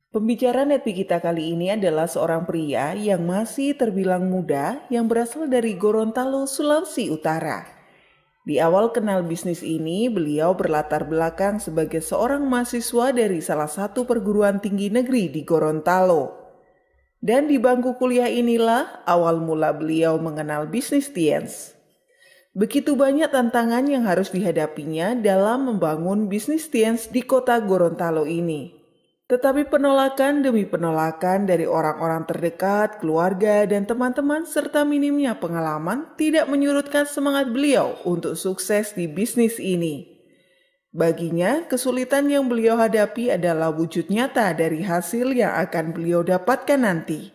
Pembicara Nepi kita kali ini adalah seorang pria yang masih terbilang muda yang berasal dari Gorontalo, Sulawesi Utara. Di awal kenal bisnis ini, beliau berlatar belakang sebagai seorang mahasiswa dari salah satu perguruan tinggi negeri di Gorontalo. Dan di bangku kuliah inilah awal mula beliau mengenal bisnis Tiens. Begitu banyak tantangan yang harus dihadapinya dalam membangun bisnis Tiens di kota Gorontalo ini. Tetapi penolakan demi penolakan dari orang-orang terdekat, keluarga, dan teman-teman serta minimnya pengalaman tidak menyurutkan semangat beliau untuk sukses di bisnis ini. Baginya, kesulitan yang beliau hadapi adalah wujud nyata dari hasil yang akan beliau dapatkan nanti.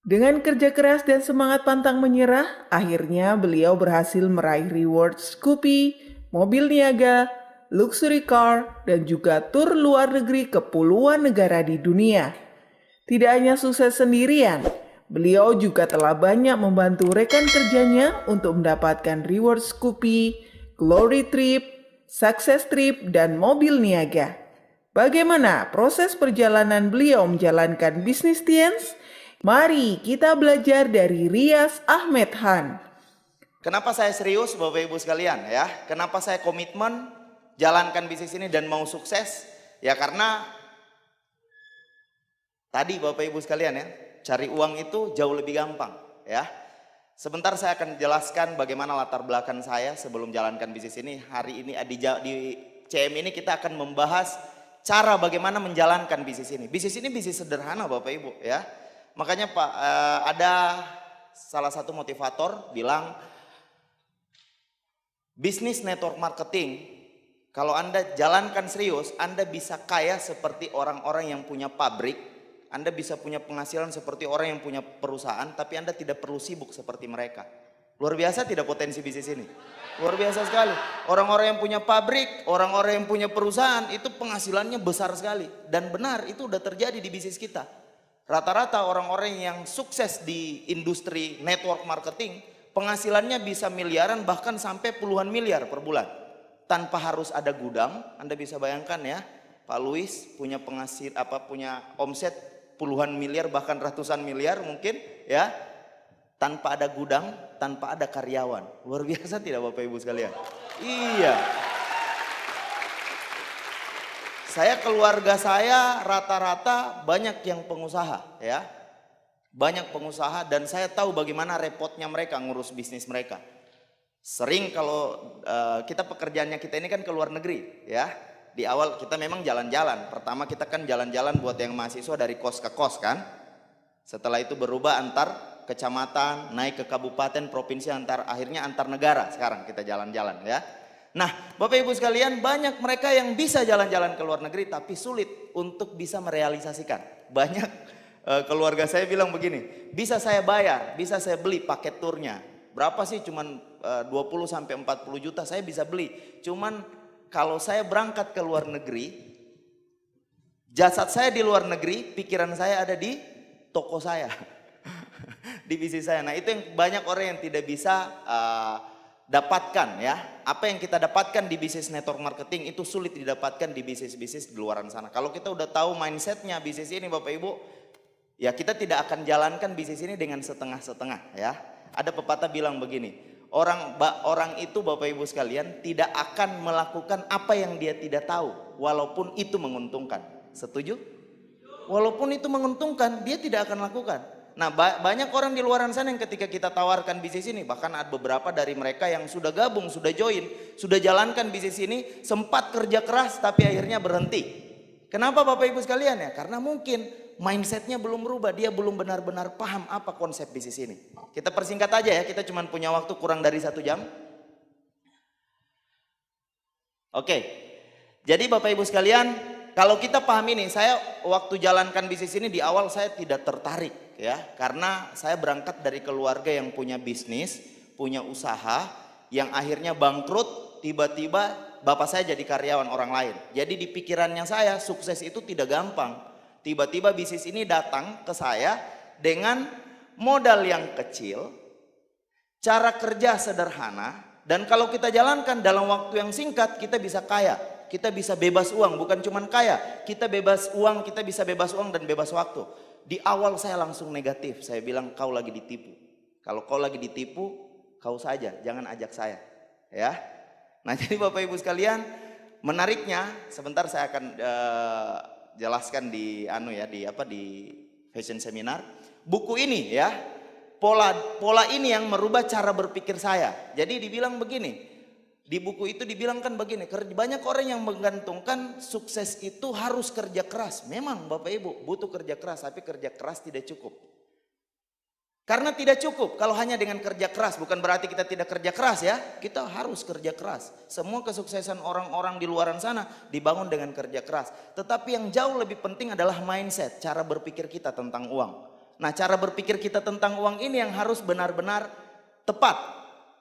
Dengan kerja keras dan semangat pantang menyerah, akhirnya beliau berhasil meraih reward Scoopy, mobil niaga, luxury car, dan juga tur luar negeri ke puluhan negara di dunia. Tidak hanya sukses sendirian, beliau juga telah banyak membantu rekan kerjanya untuk mendapatkan reward Scoopy, glory trip, success trip, dan mobil niaga. Bagaimana proses perjalanan beliau menjalankan bisnis Tiens? Mari kita belajar dari Rias Ahmed Han. Kenapa saya serius Bapak Ibu sekalian ya? Kenapa saya komitmen jalankan bisnis ini dan mau sukses? Ya karena tadi Bapak Ibu sekalian ya, cari uang itu jauh lebih gampang ya. Sebentar saya akan jelaskan bagaimana latar belakang saya sebelum jalankan bisnis ini. Hari ini di CM ini kita akan membahas cara bagaimana menjalankan bisnis ini. Bisnis ini bisnis sederhana Bapak Ibu ya. Makanya Pak ada salah satu motivator bilang bisnis network marketing kalau Anda jalankan serius, Anda bisa kaya seperti orang-orang yang punya pabrik, Anda bisa punya penghasilan seperti orang yang punya perusahaan, tapi Anda tidak perlu sibuk seperti mereka. Luar biasa tidak potensi bisnis ini? Luar biasa sekali. Orang-orang yang punya pabrik, orang-orang yang punya perusahaan itu penghasilannya besar sekali. Dan benar itu udah terjadi di bisnis kita. Rata-rata orang-orang yang sukses di industri network marketing penghasilannya bisa miliaran bahkan sampai puluhan miliar per bulan. Tanpa harus ada gudang. Anda bisa bayangkan ya, Pak Luis punya punya omset puluhan miliar bahkan ratusan miliar mungkin ya. Tanpa ada gudang, tanpa ada karyawan. Luar biasa tidak Bapak Ibu sekalian? Iya. Keluarga saya rata-rata banyak yang pengusaha ya. Banyak pengusaha dan saya tahu bagaimana repotnya mereka ngurus bisnis mereka. Sering kalau kita pekerjaannya kita ini kan ke luar negeri ya. Di awal kita memang jalan-jalan. Pertama kita kan jalan-jalan buat yang mahasiswa dari kos ke kos kan. Setelah itu berubah antar kecamatan, naik ke kabupaten, provinsi, akhirnya antar negara sekarang kita jalan-jalan ya. Nah Bapak Ibu sekalian, banyak mereka yang bisa jalan-jalan ke luar negeri tapi sulit untuk bisa merealisasikan. Banyak keluarga saya bilang begini, bisa saya bayar, bisa saya beli paket turnya. Berapa sih? Cuman 20 sampai 40 juta saya bisa beli. Cuman kalau saya berangkat ke luar negeri, jasad saya di luar negeri, pikiran saya ada di toko saya. Di bisnis saya. Nah itu yang banyak orang yang tidak bisa dapatkan ya. Apa yang kita dapatkan di bisnis network marketing itu sulit didapatkan di bisnis-bisnis di luaran sana. Kalau kita udah tahu mindsetnya bisnis ini Bapak Ibu, ya kita tidak akan jalankan bisnis ini dengan setengah-setengah ya. Ada pepatah bilang begini, orang itu Bapak Ibu sekalian tidak akan melakukan apa yang dia tidak tahu walaupun itu menguntungkan. Setuju? Walaupun itu menguntungkan dia tidak akan lakukan. Nah banyak orang di luar sana yang ketika kita tawarkan bisnis ini, bahkan ada beberapa dari mereka yang sudah gabung, sudah join, sudah jalankan bisnis ini, sempat kerja keras tapi akhirnya berhenti. Kenapa Bapak Ibu sekalian ya? Karena mungkin mindsetnya belum berubah, dia belum benar-benar paham apa konsep bisnis ini. Kita persingkat aja ya, kita cuma punya waktu kurang dari 1 jam. Oke, jadi Bapak Ibu sekalian, kalau kita paham ini, saya waktu jalankan bisnis ini di awal saya tidak tertarik ya, karena saya berangkat dari keluarga yang punya bisnis, punya usaha, yang akhirnya bangkrut, tiba-tiba bapak saya jadi karyawan orang lain. Jadi di pikirannya saya sukses itu tidak gampang. Tiba-tiba bisnis ini datang ke saya dengan modal yang kecil, cara kerja sederhana, dan kalau kita jalankan dalam waktu yang singkat kita bisa kaya. kita bisa bebas uang, bukan cuman kaya, kita bebas uang, kita bisa bebas uang dan bebas waktu. Di awal saya langsung negatif, saya bilang kau lagi ditipu. Kalau kau lagi ditipu, kau saja, jangan ajak saya, ya. Nah, jadi Bapak Ibu sekalian, menariknya sebentar saya akan jelaskan di di fashion seminar. Buku ini ya, pola ini yang merubah cara berpikir saya. Jadi dibilang begini. Di buku itu dibilangkan begini, banyak orang yang menggantungkan sukses itu harus kerja keras. Memang Bapak Ibu butuh kerja keras, tapi kerja keras tidak cukup. Karena tidak cukup kalau hanya dengan kerja keras, bukan berarti kita tidak kerja keras ya. Kita harus kerja keras. Semua kesuksesan orang-orang di luaran sana dibangun dengan kerja keras. Tetapi yang jauh lebih penting adalah mindset, cara berpikir kita tentang uang. Nah, cara berpikir kita tentang uang ini yang harus benar-benar tepat.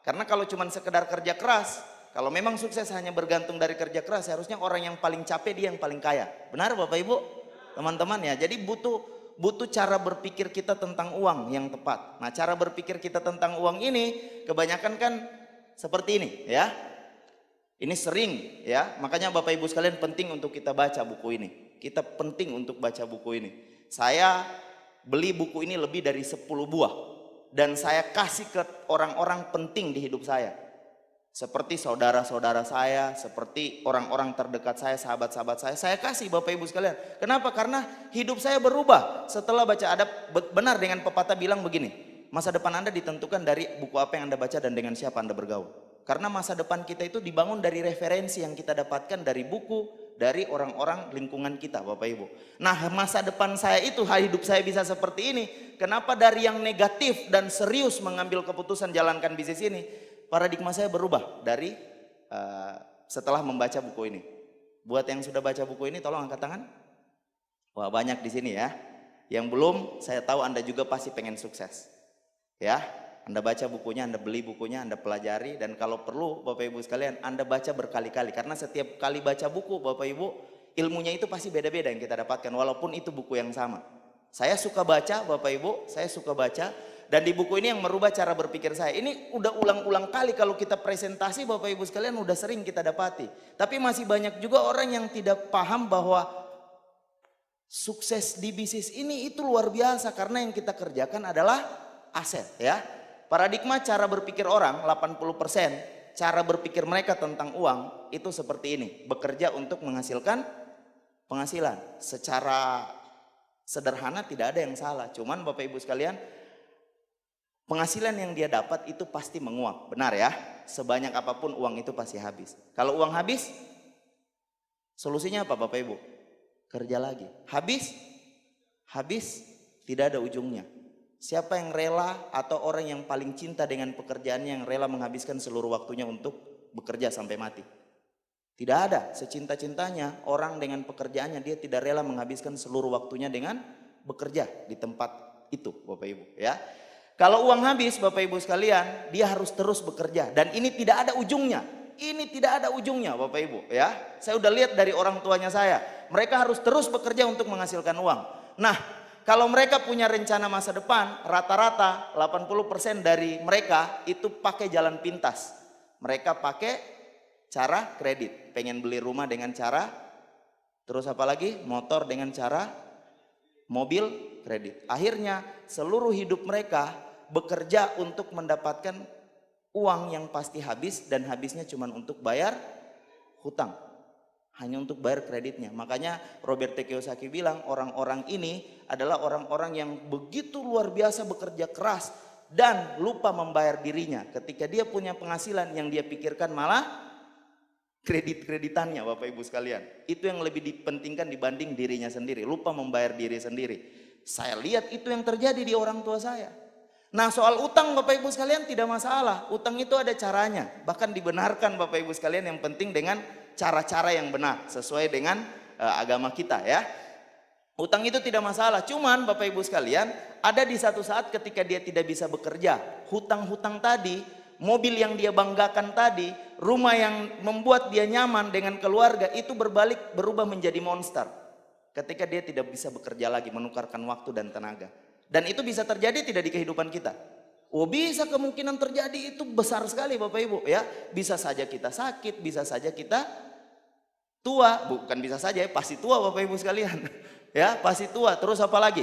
Karena kalau cuma sekedar kerja keras, kalau memang sukses hanya bergantung dari kerja keras, seharusnya orang yang paling capek dia yang paling kaya. Benar Bapak Ibu? Teman-teman ya. Jadi butuh cara berpikir kita tentang uang yang tepat. Nah, cara berpikir kita tentang uang ini kebanyakan kan seperti ini ya. Ini sering ya. Makanya Bapak Ibu sekalian penting untuk kita baca buku ini. Kita penting untuk baca buku ini. Saya beli buku ini lebih dari 10 buah. Dan saya kasih ke orang-orang penting di hidup saya. Seperti saudara-saudara saya, seperti orang-orang terdekat saya, sahabat-sahabat saya kasih Bapak Ibu sekalian. Kenapa? Karena hidup saya berubah setelah baca. Ada benar dengan pepatah bilang begini, masa depan Anda ditentukan dari buku apa yang Anda baca dan dengan siapa Anda bergaul. Karena masa depan kita itu dibangun dari referensi yang kita dapatkan dari buku, dari orang-orang lingkungan kita Bapak Ibu. Nah, masa depan saya itu, hidup saya bisa seperti ini. Kenapa dari yang negatif dan serius mengambil keputusan jalankan bisnis ini? Paradigma saya berubah dari setelah membaca buku ini. Buat yang sudah baca buku ini tolong angkat tangan. Wah, banyak di sini ya. Yang belum, saya tahu Anda juga pasti pengen sukses. Ya, Anda baca bukunya, Anda beli bukunya, Anda pelajari, dan kalau perlu Bapak Ibu sekalian Anda baca berkali-kali. Karena setiap kali baca buku Bapak Ibu, ilmunya itu pasti beda-beda yang kita dapatkan walaupun itu buku yang sama. Saya suka baca Bapak Ibu, saya suka baca. Dan di buku ini yang merubah cara berpikir saya. Ini udah ulang-ulang kali kalau kita presentasi Bapak Ibu sekalian udah sering kita dapati. Tapi masih banyak juga orang yang tidak paham bahwa sukses di bisnis ini itu luar biasa. Karena yang kita kerjakan adalah aset ya. Paradigma cara berpikir orang 80%, cara berpikir mereka tentang uang itu seperti ini. Bekerja untuk menghasilkan penghasilan. Secara sederhana tidak ada yang salah. Cuman Bapak Ibu sekalian, penghasilan yang dia dapat itu pasti menguap, benar ya? Sebanyak apapun uang itu pasti habis. Kalau uang habis, solusinya apa Bapak Ibu? Kerja lagi. Habis, tidak ada ujungnya. Siapa yang rela atau orang yang paling cinta dengan pekerjaannya yang rela menghabiskan seluruh waktunya untuk bekerja sampai mati? Tidak ada. Secinta-cintanya orang dengan pekerjaannya dia tidak rela menghabiskan seluruh waktunya dengan bekerja di tempat itu Bapak Ibu ya. Kalau uang habis Bapak Ibu sekalian, dia harus terus bekerja. Dan ini tidak ada ujungnya. Ini tidak ada ujungnya Bapak Ibu ya. Saya udah lihat dari orang tuanya saya. Mereka harus terus bekerja untuk menghasilkan uang. Nah, kalau mereka punya rencana masa depan, rata-rata 80% dari mereka itu pakai jalan pintas. Mereka pakai cara kredit. Pengen beli rumah dengan cara, terus apa lagi? Motor dengan cara, mobil kredit. Akhirnya seluruh hidup mereka bekerja untuk mendapatkan uang yang pasti habis dan habisnya cuma untuk bayar hutang. Hanya untuk bayar kreditnya. Makanya Robert T. Kiyosaki bilang orang-orang ini adalah orang-orang yang begitu luar biasa bekerja keras dan lupa membayar dirinya. Ketika dia punya penghasilan yang dia pikirkan malah kredit-kreditannya Bapak Ibu sekalian. Itu yang lebih dipentingkan dibanding dirinya sendiri. Lupa membayar diri sendiri. Saya lihat itu yang terjadi di orang tua saya. Nah, soal utang Bapak Ibu sekalian tidak masalah. Utang itu ada caranya. Bahkan dibenarkan Bapak Ibu sekalian, yang penting dengan cara-cara yang benar. Sesuai dengan agama kita ya. Utang itu tidak masalah. Cuman Bapak Ibu sekalian, ada di satu saat ketika dia tidak bisa bekerja. Hutang-hutang tadi, mobil yang dia banggakan tadi, rumah yang membuat dia nyaman dengan keluarga, itu berubah menjadi monster. Ketika dia tidak bisa bekerja lagi, menukarkan waktu dan tenaga. Dan itu bisa terjadi tidak di kehidupan kita? Oh, bisa, kemungkinan terjadi itu besar sekali Bapak Ibu ya. Bisa saja kita sakit, bisa saja kita Tua, bukan bisa saja ya, pasti tua Bapak Ibu sekalian. Ya, pasti tua. Terus apa lagi?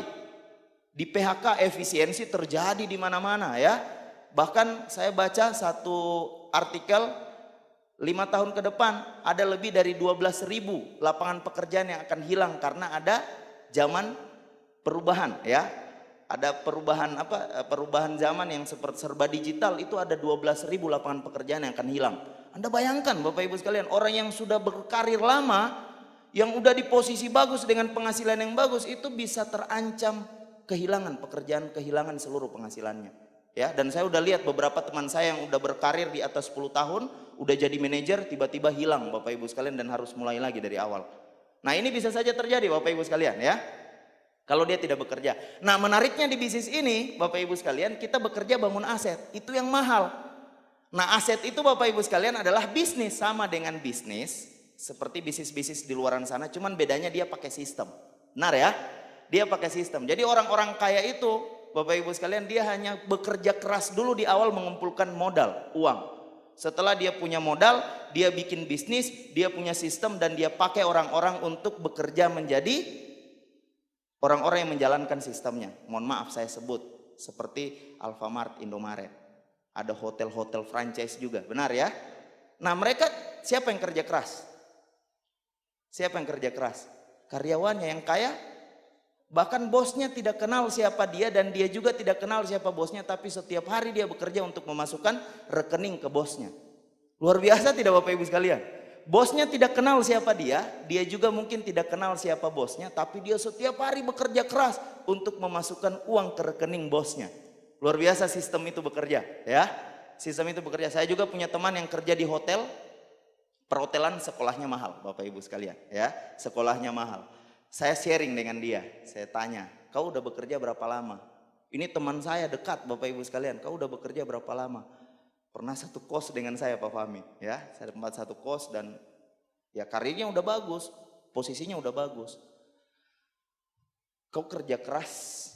Di PHK efisiensi terjadi di mana-mana ya. Bahkan saya baca satu artikel 5 tahun ke depan ada lebih dari 12.000 lapangan pekerjaan yang akan hilang karena ada zaman perubahan ya. Ada perubahan perubahan zaman yang seperti serba digital, itu ada 12.000 lapangan pekerjaan yang akan hilang. Anda bayangkan Bapak Ibu sekalian, orang yang sudah berkarir lama, yang udah di posisi bagus dengan penghasilan yang bagus, itu bisa terancam kehilangan pekerjaan, kehilangan seluruh penghasilannya. Ya, dan saya udah lihat beberapa teman saya yang udah berkarir di atas 10 tahun, udah jadi manajer, tiba-tiba hilang Bapak Ibu sekalian dan harus mulai lagi dari awal. Nah, ini bisa saja terjadi Bapak Ibu sekalian ya. Kalau dia tidak bekerja. Nah, menariknya di bisnis ini Bapak Ibu sekalian, kita bekerja bangun aset. Itu yang mahal. Nah, aset itu Bapak Ibu sekalian adalah bisnis, sama dengan bisnis seperti bisnis-bisnis di luaran sana, cuman bedanya dia pakai sistem. Benar ya? Dia pakai sistem. Jadi orang-orang kaya itu Bapak Ibu sekalian, dia hanya bekerja keras dulu di awal mengumpulkan modal, uang. Setelah dia punya modal, dia bikin bisnis, dia punya sistem, dan dia pakai orang-orang untuk bekerja menjadi orang-orang yang menjalankan sistemnya. Mohon maaf saya sebut, seperti Alfamart, Indomaret. Ada hotel-hotel franchise juga, benar ya? Nah, mereka siapa yang kerja keras? Siapa yang kerja keras? Karyawannya yang kaya. Bahkan bosnya tidak kenal siapa dia dan dia juga tidak kenal siapa bosnya, tapi setiap hari dia bekerja untuk memasukkan rekening ke bosnya. Luar biasa tidak Bapak Ibu sekalian? Bosnya tidak kenal siapa dia juga mungkin tidak kenal siapa bosnya, tapi dia setiap hari bekerja keras untuk memasukkan uang ke rekening bosnya. Luar biasa sistem itu bekerja ya. Sistem itu bekerja. Saya juga punya teman yang kerja di hotel, perhotelan, sekolahnya mahal Bapak Ibu sekalian ya. Sekolahnya mahal. Saya sharing dengan dia, saya tanya, kau udah bekerja berapa lama? Ini teman saya dekat Bapak Ibu sekalian, kau udah bekerja berapa lama? Pernah satu kos dengan saya Pak Fahmi ya, saya tempat satu kos dan ya karirnya udah bagus, posisinya udah bagus. Kau kerja keras,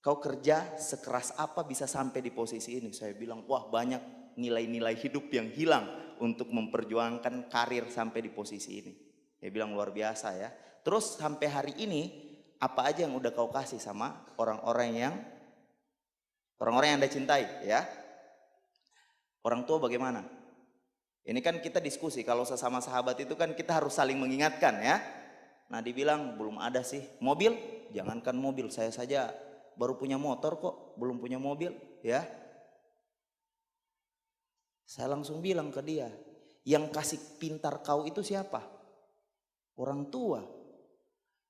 kau kerja sekeras apa bisa sampai di posisi ini? Saya bilang, wah banyak nilai-nilai hidup yang hilang untuk memperjuangkan karir sampai di posisi ini. Dia bilang luar biasa ya. Terus sampai hari ini apa aja yang udah kau kasih sama orang-orang yang Anda cintai ya? Orang tua bagaimana? Ini kan kita diskusi, kalau sesama sahabat itu kan kita harus saling mengingatkan ya. Nah, dibilang belum ada sih. Mobil? Jangankan mobil, saya saja baru punya motor kok, belum punya mobil ya. Saya langsung bilang ke dia, yang kasih pintar kau itu siapa? Orang tua.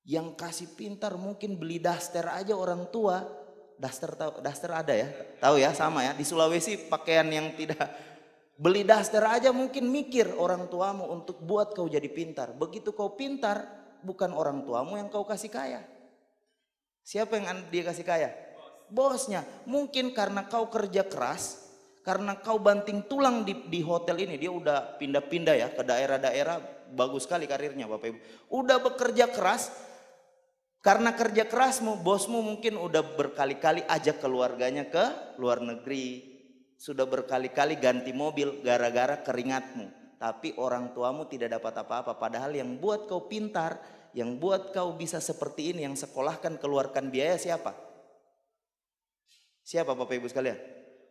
Yang kasih pintar mungkin beli daster aja orang tua. Daster ada ya? Tahu ya, sama ya. Di Sulawesi pakaian yang tidak, beli daster aja mungkin mikir orang tuamu untuk buat kau jadi pintar. Begitu kau pintar, bukan orang tuamu yang kau kasih kaya. Siapa yang dia kasih kaya? Bosnya. Mungkin karena kau kerja keras, karena kau banting tulang di hotel ini, dia udah pindah-pindah ya ke daerah-daerah, bagus sekali karirnya Bapak Ibu. Udah bekerja keras, karena kerja kerasmu, bosmu mungkin udah berkali-kali ajak keluarganya ke luar negeri, sudah berkali-kali ganti mobil gara-gara keringatmu. Tapi orang tuamu tidak dapat apa-apa, padahal yang buat kau pintar, yang buat kau bisa seperti ini, yang sekolahkan, keluarkan biaya siapa? Siapa Bapak Ibu sekalian?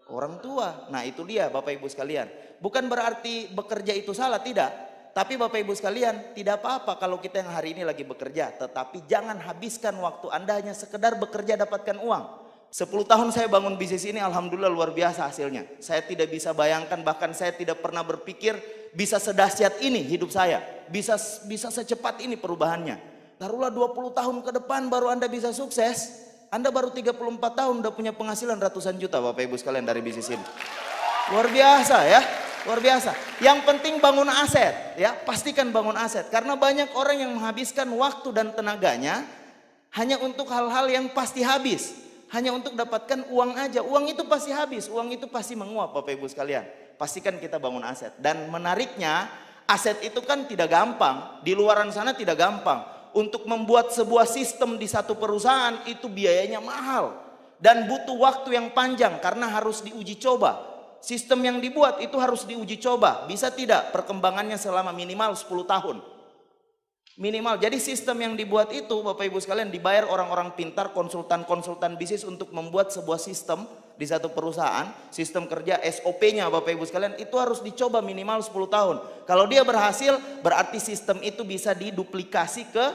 Orang tua. Nah, itu dia Bapak Ibu sekalian. Bukan berarti bekerja itu salah, tidak. Tapi Bapak Ibu sekalian, tidak apa-apa kalau kita yang hari ini lagi bekerja, tetapi jangan habiskan waktu Anda hanya sekedar bekerja dapatkan uang. 10 tahun saya bangun bisnis ini, alhamdulillah luar biasa hasilnya. Saya tidak bisa bayangkan, bahkan saya tidak pernah berpikir bisa sedahsyat ini hidup saya, bisa secepat ini perubahannya. Taruhlah 20 tahun ke depan baru Anda bisa sukses. Anda baru 34 tahun udah punya penghasilan ratusan juta Bapak Ibu sekalian dari bisnis ini. Luar biasa ya. Luar biasa. Yang penting bangun aset ya, pastikan bangun aset. Karena banyak orang yang menghabiskan waktu dan tenaganya hanya untuk hal-hal yang pasti habis. Hanya untuk dapatkan uang aja. Uang itu pasti habis, uang itu pasti menguap Bapak Ibu sekalian. Pastikan kita bangun aset. Dan menariknya, aset itu kan tidak gampang. Di luaran sana tidak gampang. Untuk membuat sebuah sistem di satu perusahaan itu biayanya mahal. Dan butuh waktu yang panjang karena harus diuji coba. Sistem yang dibuat itu harus diuji coba. Bisa tidak perkembangannya selama minimal 10 tahun. Minimal. Jadi sistem yang dibuat itu Bapak Ibu sekalian dibayar orang-orang pintar, konsultan-konsultan bisnis untuk membuat sebuah sistem di satu perusahaan. Sistem kerja SOP-nya Bapak Ibu sekalian itu harus dicoba minimal 10 tahun. Kalau dia berhasil berarti sistem itu bisa diduplikasi ke,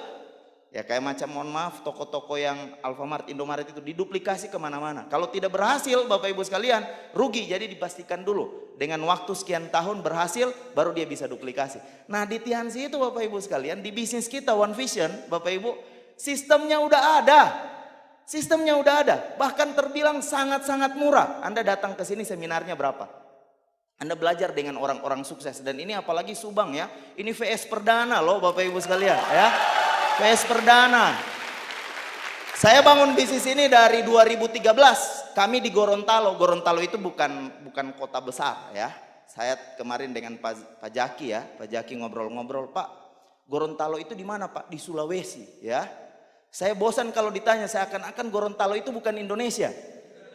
ya kayak macam mohon maaf toko-toko yang Alfamart, Indomaret itu diduplikasi kemana-mana. Kalau tidak berhasil Bapak Ibu sekalian rugi, jadi dipastikan dulu. Dengan waktu sekian tahun berhasil baru dia bisa duplikasi. Nah di Tiansi itu Bapak Ibu sekalian, di bisnis kita One Vision Bapak Ibu, sistemnya udah ada. Sistemnya udah ada, bahkan terbilang sangat-sangat murah. Anda datang ke sini seminarnya berapa? Anda belajar dengan orang-orang sukses. Dan ini apalagi Subang ya, ini VS perdana loh Bapak Ibu sekalian ya. VS perdana. Saya bangun bisnis ini dari 2013. Kami di Gorontalo. Gorontalo itu bukan kota besar ya. Saya kemarin dengan Pak Jaki ya, Pak Jaki ngobrol-ngobrol, Pak, Gorontalo itu di mana Pak? Di Sulawesi ya. Saya bosan kalau ditanya, seakan-akan Gorontalo itu bukan Indonesia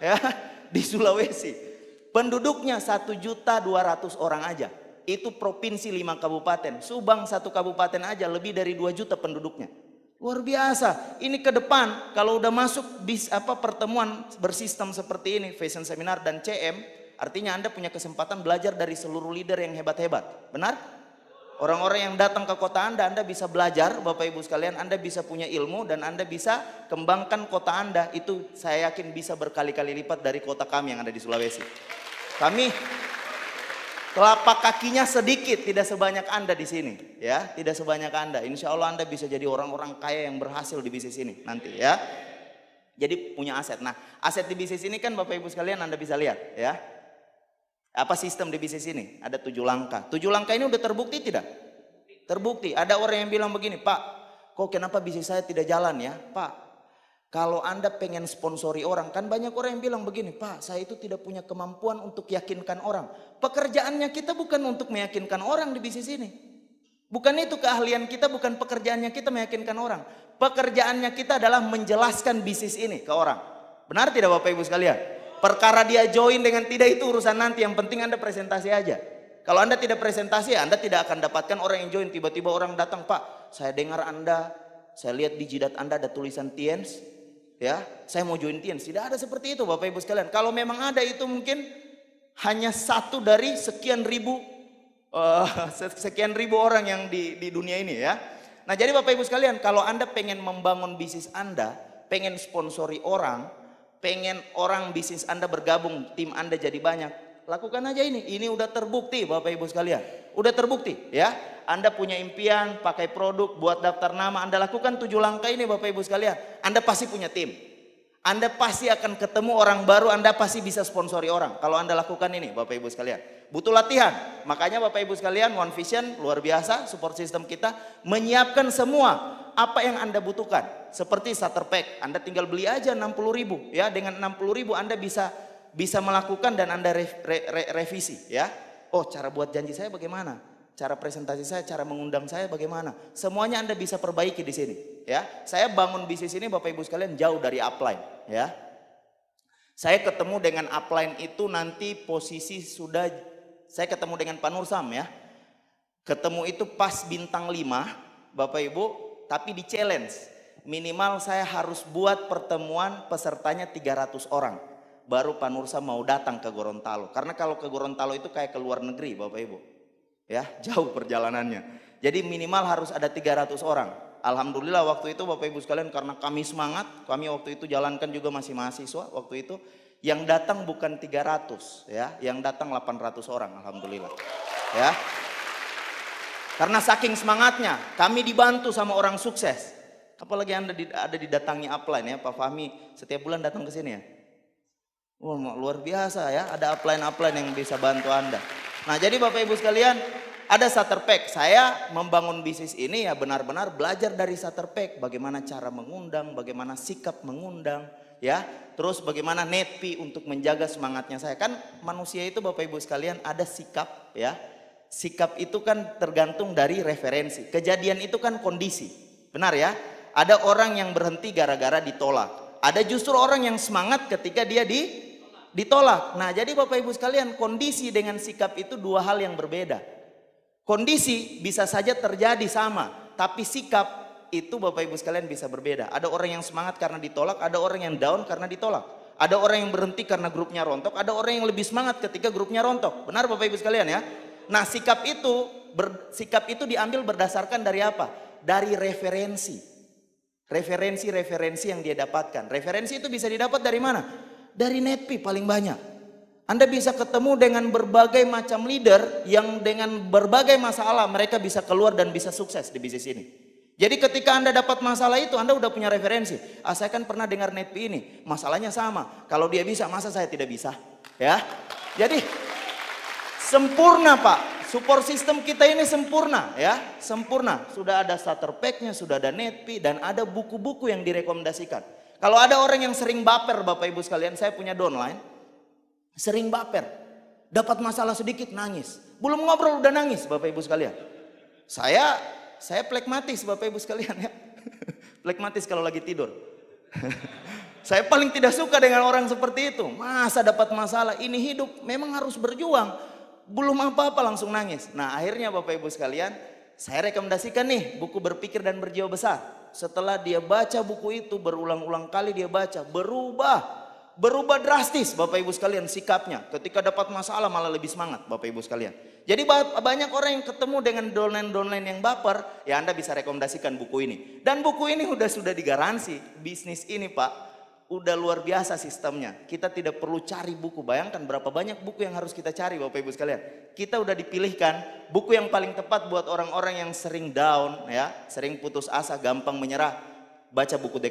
ya, di Sulawesi. Penduduknya 1.200.000 orang aja. Itu provinsi 5 kabupaten. Subang 1 kabupaten aja lebih dari 2 juta penduduknya. Luar biasa. Ini ke depan kalau udah masuk pertemuan bersistem seperti ini, Fashion Seminar dan CM, artinya Anda punya kesempatan belajar dari seluruh leader yang hebat-hebat. Benar? Orang-orang yang datang ke kota Anda bisa belajar, Bapak Ibu sekalian, Anda bisa punya ilmu dan Anda bisa kembangkan kota Anda. Itu saya yakin bisa berkali-kali lipat dari kota kami yang ada di Sulawesi. Kami telapak kakinya sedikit, tidak sebanyak Anda di sini, ya, tidak sebanyak Anda. Insya Allah Anda bisa jadi orang-orang kaya yang berhasil di bisnis ini nanti, ya. Jadi punya aset. Nah, aset di bisnis ini kan Bapak Ibu sekalian Anda bisa lihat, ya. Apa sistem di bisnis ini? Ada 7 langkah. 7 langkah ini udah terbukti tidak? Terbukti. Ada orang yang bilang begini, Pak, kok kenapa bisnis saya tidak jalan ya? Pak, kalau Anda pengen sponsori orang, kan banyak orang yang bilang begini, Pak, saya itu tidak punya kemampuan untuk yakinkan orang. Pekerjaannya kita bukan untuk meyakinkan orang di bisnis ini. Bukan itu keahlian kita, bukan pekerjaannya kita meyakinkan orang. Pekerjaannya kita adalah menjelaskan bisnis ini ke orang. Benar tidak Bapak Ibu sekalian? Perkara dia join dengan tidak itu urusan nanti, yang penting Anda presentasi aja. Kalau Anda tidak presentasi, Anda tidak akan dapatkan orang yang join. Tiba-tiba orang datang, Pak, saya dengar Anda, saya lihat di jidat Anda ada tulisan Tiens, ya, saya mau join Tiens. Tidak ada seperti itu Bapak Ibu sekalian. Kalau memang ada itu mungkin hanya 1 dari sekian ribu orang yang di dunia ini ya. Nah jadi Bapak Ibu sekalian, kalau Anda pengen membangun bisnis Anda, pengen sponsori orang, pengen orang bisnis Anda bergabung, tim Anda jadi banyak, lakukan aja ini. Ini udah terbukti Bapak Ibu sekalian. Udah terbukti ya. Anda punya impian, pakai produk, buat daftar nama, Anda lakukan 7 langkah ini Bapak Ibu sekalian. Anda pasti punya tim. Anda pasti akan ketemu orang baru, Anda pasti bisa sponsori orang. Kalau Anda lakukan ini Bapak Ibu sekalian. Butuh latihan. Makanya Bapak Ibu sekalian, One Vision luar biasa, support system kita menyiapkan semua apa yang Anda butuhkan. Seperti starter pack, Anda tinggal beli aja 60.000 ya. Dengan 60.000 Anda bisa melakukan dan Anda revisi ya. Oh, cara buat janji saya bagaimana? Cara presentasi saya, cara mengundang saya bagaimana? Semuanya Anda bisa perbaiki di sini ya. Saya bangun bisnis ini Bapak Ibu sekalian jauh dari upline ya. Saya ketemu dengan upline itu nanti posisi sudah, saya ketemu dengan Pak Nursam ya. Ketemu itu pas bintang 5 Bapak Ibu, tapi di challenge. Minimal saya harus buat pertemuan pesertanya 300 orang. Baru Pak Nursam mau datang ke Gorontalo. Karena kalau ke Gorontalo itu kayak ke luar negeri Bapak Ibu. Ya, jauh perjalanannya. Jadi minimal harus ada 300 orang. Alhamdulillah waktu itu Bapak Ibu sekalian, karena kami semangat, kami waktu itu jalankan juga masih mahasiswa waktu itu, yang datang bukan 300 ya, yang datang 800 orang alhamdulillah. Ya. Karena saking semangatnya, kami dibantu sama orang sukses. Apalagi Anda ada didatangi upline ya, Pak Fahmi setiap bulan datang ke sini ya. Wah, luar biasa ya, ada upline-upline yang bisa bantu Anda. Nah jadi Bapak Ibu sekalian, ada starter pack. Saya membangun bisnis ini ya benar-benar belajar dari starter pack. Bagaimana cara mengundang, bagaimana sikap mengundang ya. Terus bagaimana nepi untuk menjaga semangatnya saya. Kan manusia itu Bapak Ibu sekalian ada sikap ya. Sikap itu kan tergantung dari referensi. Kejadian itu kan kondisi. Benar ya? Ada orang yang berhenti gara-gara ditolak. Ada justru orang yang semangat ketika dia ditolak. Nah jadi Bapak Ibu sekalian, kondisi dengan sikap itu 2 hal yang berbeda. Kondisi bisa saja terjadi sama, tapi sikap itu Bapak Ibu sekalian bisa berbeda. Ada orang yang semangat karena ditolak, ada orang yang down karena ditolak. Ada orang yang berhenti karena grupnya rontok, ada orang yang lebih semangat ketika grupnya rontok. Benar Bapak Ibu sekalian ya? Nah, sikap itu diambil berdasarkan dari apa? Dari referensi. Referensi yang dia dapatkan. Referensi itu bisa didapat dari mana? Dari Netpi paling banyak. Anda bisa ketemu dengan berbagai macam leader yang dengan berbagai masalah mereka bisa keluar dan bisa sukses di bisnis ini. Jadi ketika Anda dapat masalah itu, Anda udah punya referensi. Saya kan pernah dengar Netpi ini, masalahnya sama. Kalau dia bisa, masa saya tidak bisa? Ya. Jadi sempurna Pak. Support system kita ini sempurna ya, sempurna. Sudah ada starter pack-nya, sudah ada Netpi, dan ada buku-buku yang direkomendasikan. Kalau ada orang yang sering baper Bapak Ibu sekalian, saya punya downline, sering baper. Dapat masalah sedikit nangis. Belum ngobrol udah nangis Bapak Ibu sekalian. Saya plekmatis Bapak Ibu sekalian ya. Plekmatis kalau lagi tidur. Saya paling tidak suka dengan orang seperti itu. Masa dapat masalah, ini hidup memang harus berjuang. Belum apa-apa langsung nangis. Nah, akhirnya Bapak Ibu sekalian, saya rekomendasikan nih buku Berpikir dan Berjiwa Besar. Setelah dia baca buku itu berulang-ulang kali dia baca, berubah drastis Bapak Ibu sekalian sikapnya. Ketika dapat masalah malah lebih semangat Bapak Ibu sekalian. Jadi banyak orang yang ketemu dengan downline yang baper, ya Anda bisa rekomendasikan buku ini. Dan buku ini sudah digaransi, bisnis ini Pak, udah luar biasa sistemnya. Kita tidak perlu cari buku, bayangkan berapa banyak buku yang harus kita cari Bapak Ibu sekalian. Kita udah dipilihkan buku yang paling tepat buat orang-orang yang sering down, ya, sering putus asa, gampang menyerah. Baca buku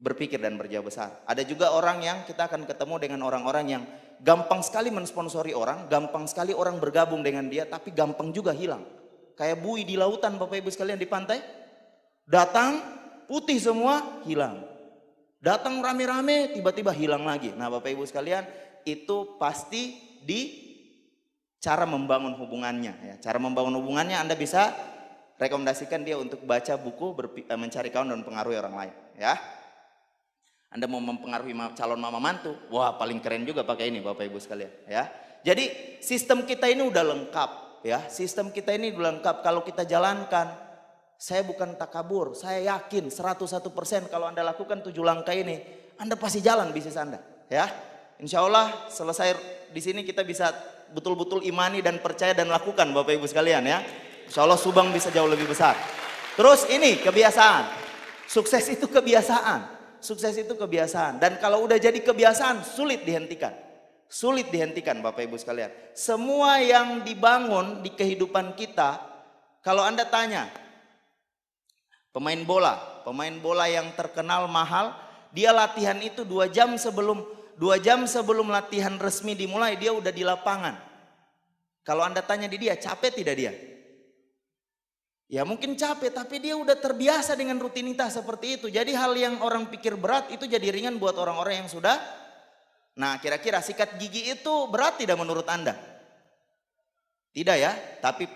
Berpikir dan Berjiwa Besar. Ada juga orang yang kita akan ketemu dengan orang-orang yang gampang sekali mensponsori orang, gampang sekali orang bergabung dengan dia, tapi gampang juga hilang. Kayak buih di lautan Bapak Ibu sekalian di pantai. Datang, putih semua, hilang. Datang rame-rame, tiba-tiba hilang lagi. Nah Bapak Ibu sekalian, itu pasti di cara membangun hubungannya. Ya. Cara membangun hubungannya Anda bisa rekomendasikan dia untuk baca buku Mencari Kawan dan Mempengaruhi Orang Lain. Ya. Anda mau mempengaruhi calon mama mantu, wah paling keren juga pakai ini Bapak Ibu sekalian. Ya. Jadi sistem kita ini udah lengkap. Ya. Sistem kita ini udah lengkap kalau kita jalankan. Saya bukan takabur, saya yakin 101% kalau Anda lakukan 7 langkah ini, Anda pasti jalan bisnis Anda. Ya. Insya Allah selesai di sini kita bisa betul-betul imani dan percaya dan lakukan Bapak Ibu sekalian ya. Insya Allah Subang bisa jauh lebih besar. Terus ini kebiasaan, sukses itu kebiasaan. Sukses itu kebiasaan, dan kalau udah jadi kebiasaan sulit dihentikan. Sulit dihentikan Bapak Ibu sekalian. Semua yang dibangun di kehidupan kita, kalau Anda tanya pemain bola yang terkenal mahal, dia latihan itu 2 jam sebelum latihan resmi dimulai dia udah di lapangan. Kalau Anda tanya di dia, capek tidak dia? Ya mungkin capek, tapi dia udah terbiasa dengan rutinitas seperti itu. Jadi hal yang orang pikir berat itu jadi ringan buat orang-orang yang sudah. Nah kira-kira sikat gigi itu berat tidak menurut Anda? Tidak ya, tapi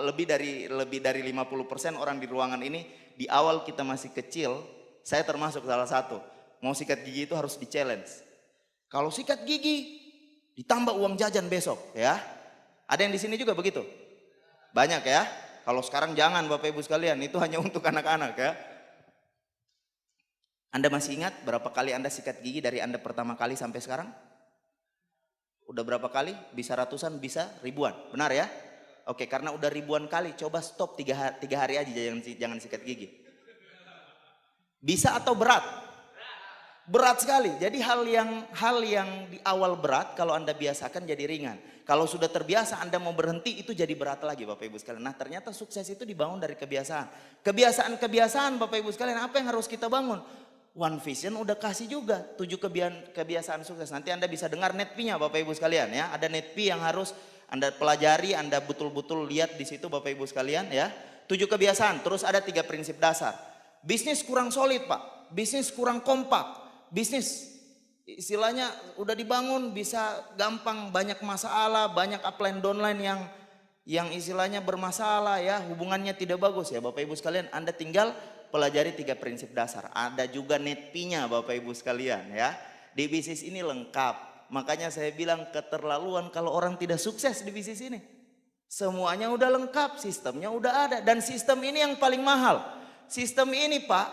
lebih dari 50% orang di ruangan ini di awal kita masih kecil, saya termasuk salah satu. Mau sikat gigi itu harus di-challenge. Kalau sikat gigi ditambah uang jajan besok ya. Ada yang di sini juga begitu? Banyak ya. Kalau sekarang jangan Bapak Ibu sekalian, itu hanya untuk anak-anak ya. Anda masih ingat berapa kali Anda sikat gigi dari Anda pertama kali sampai sekarang? Udah berapa kali? Bisa ratusan, bisa ribuan. Benar ya? Oke, karena udah ribuan kali, coba stop 3 hari aja jangan sikat gigi. Bisa atau berat? Berat sekali. Jadi hal yang di awal berat kalau Anda biasakan jadi ringan. Kalau sudah terbiasa Anda mau berhenti itu jadi berat lagi Bapak Ibu sekalian. Nah ternyata sukses itu dibangun dari kebiasaan. Kebiasaan Bapak Ibu sekalian, apa yang harus kita bangun? One Vision udah kasih juga 7 kebiasaan sukses. Nanti Anda bisa dengar Netpi-nya Bapak Ibu sekalian ya. Ada Netpi yang harus Anda pelajari, Anda betul-betul lihat di situ Bapak Ibu sekalian ya. 7 kebiasaan, terus ada 3 prinsip dasar. Bisnis kurang solid Pak, bisnis kurang kompak. Bisnis istilahnya udah dibangun bisa gampang, banyak masalah, banyak upline downline yang istilahnya bermasalah ya, hubungannya tidak bagus ya Bapak Ibu sekalian. Anda tinggal pelajari 3 prinsip dasar. Ada juga Netpi-nya Bapak Ibu sekalian ya. Di bisnis ini lengkap. Makanya saya bilang keterlaluan kalau orang tidak sukses di bisnis ini. Semuanya udah lengkap, sistemnya udah ada. Dan sistem ini yang paling mahal. Sistem ini Pak,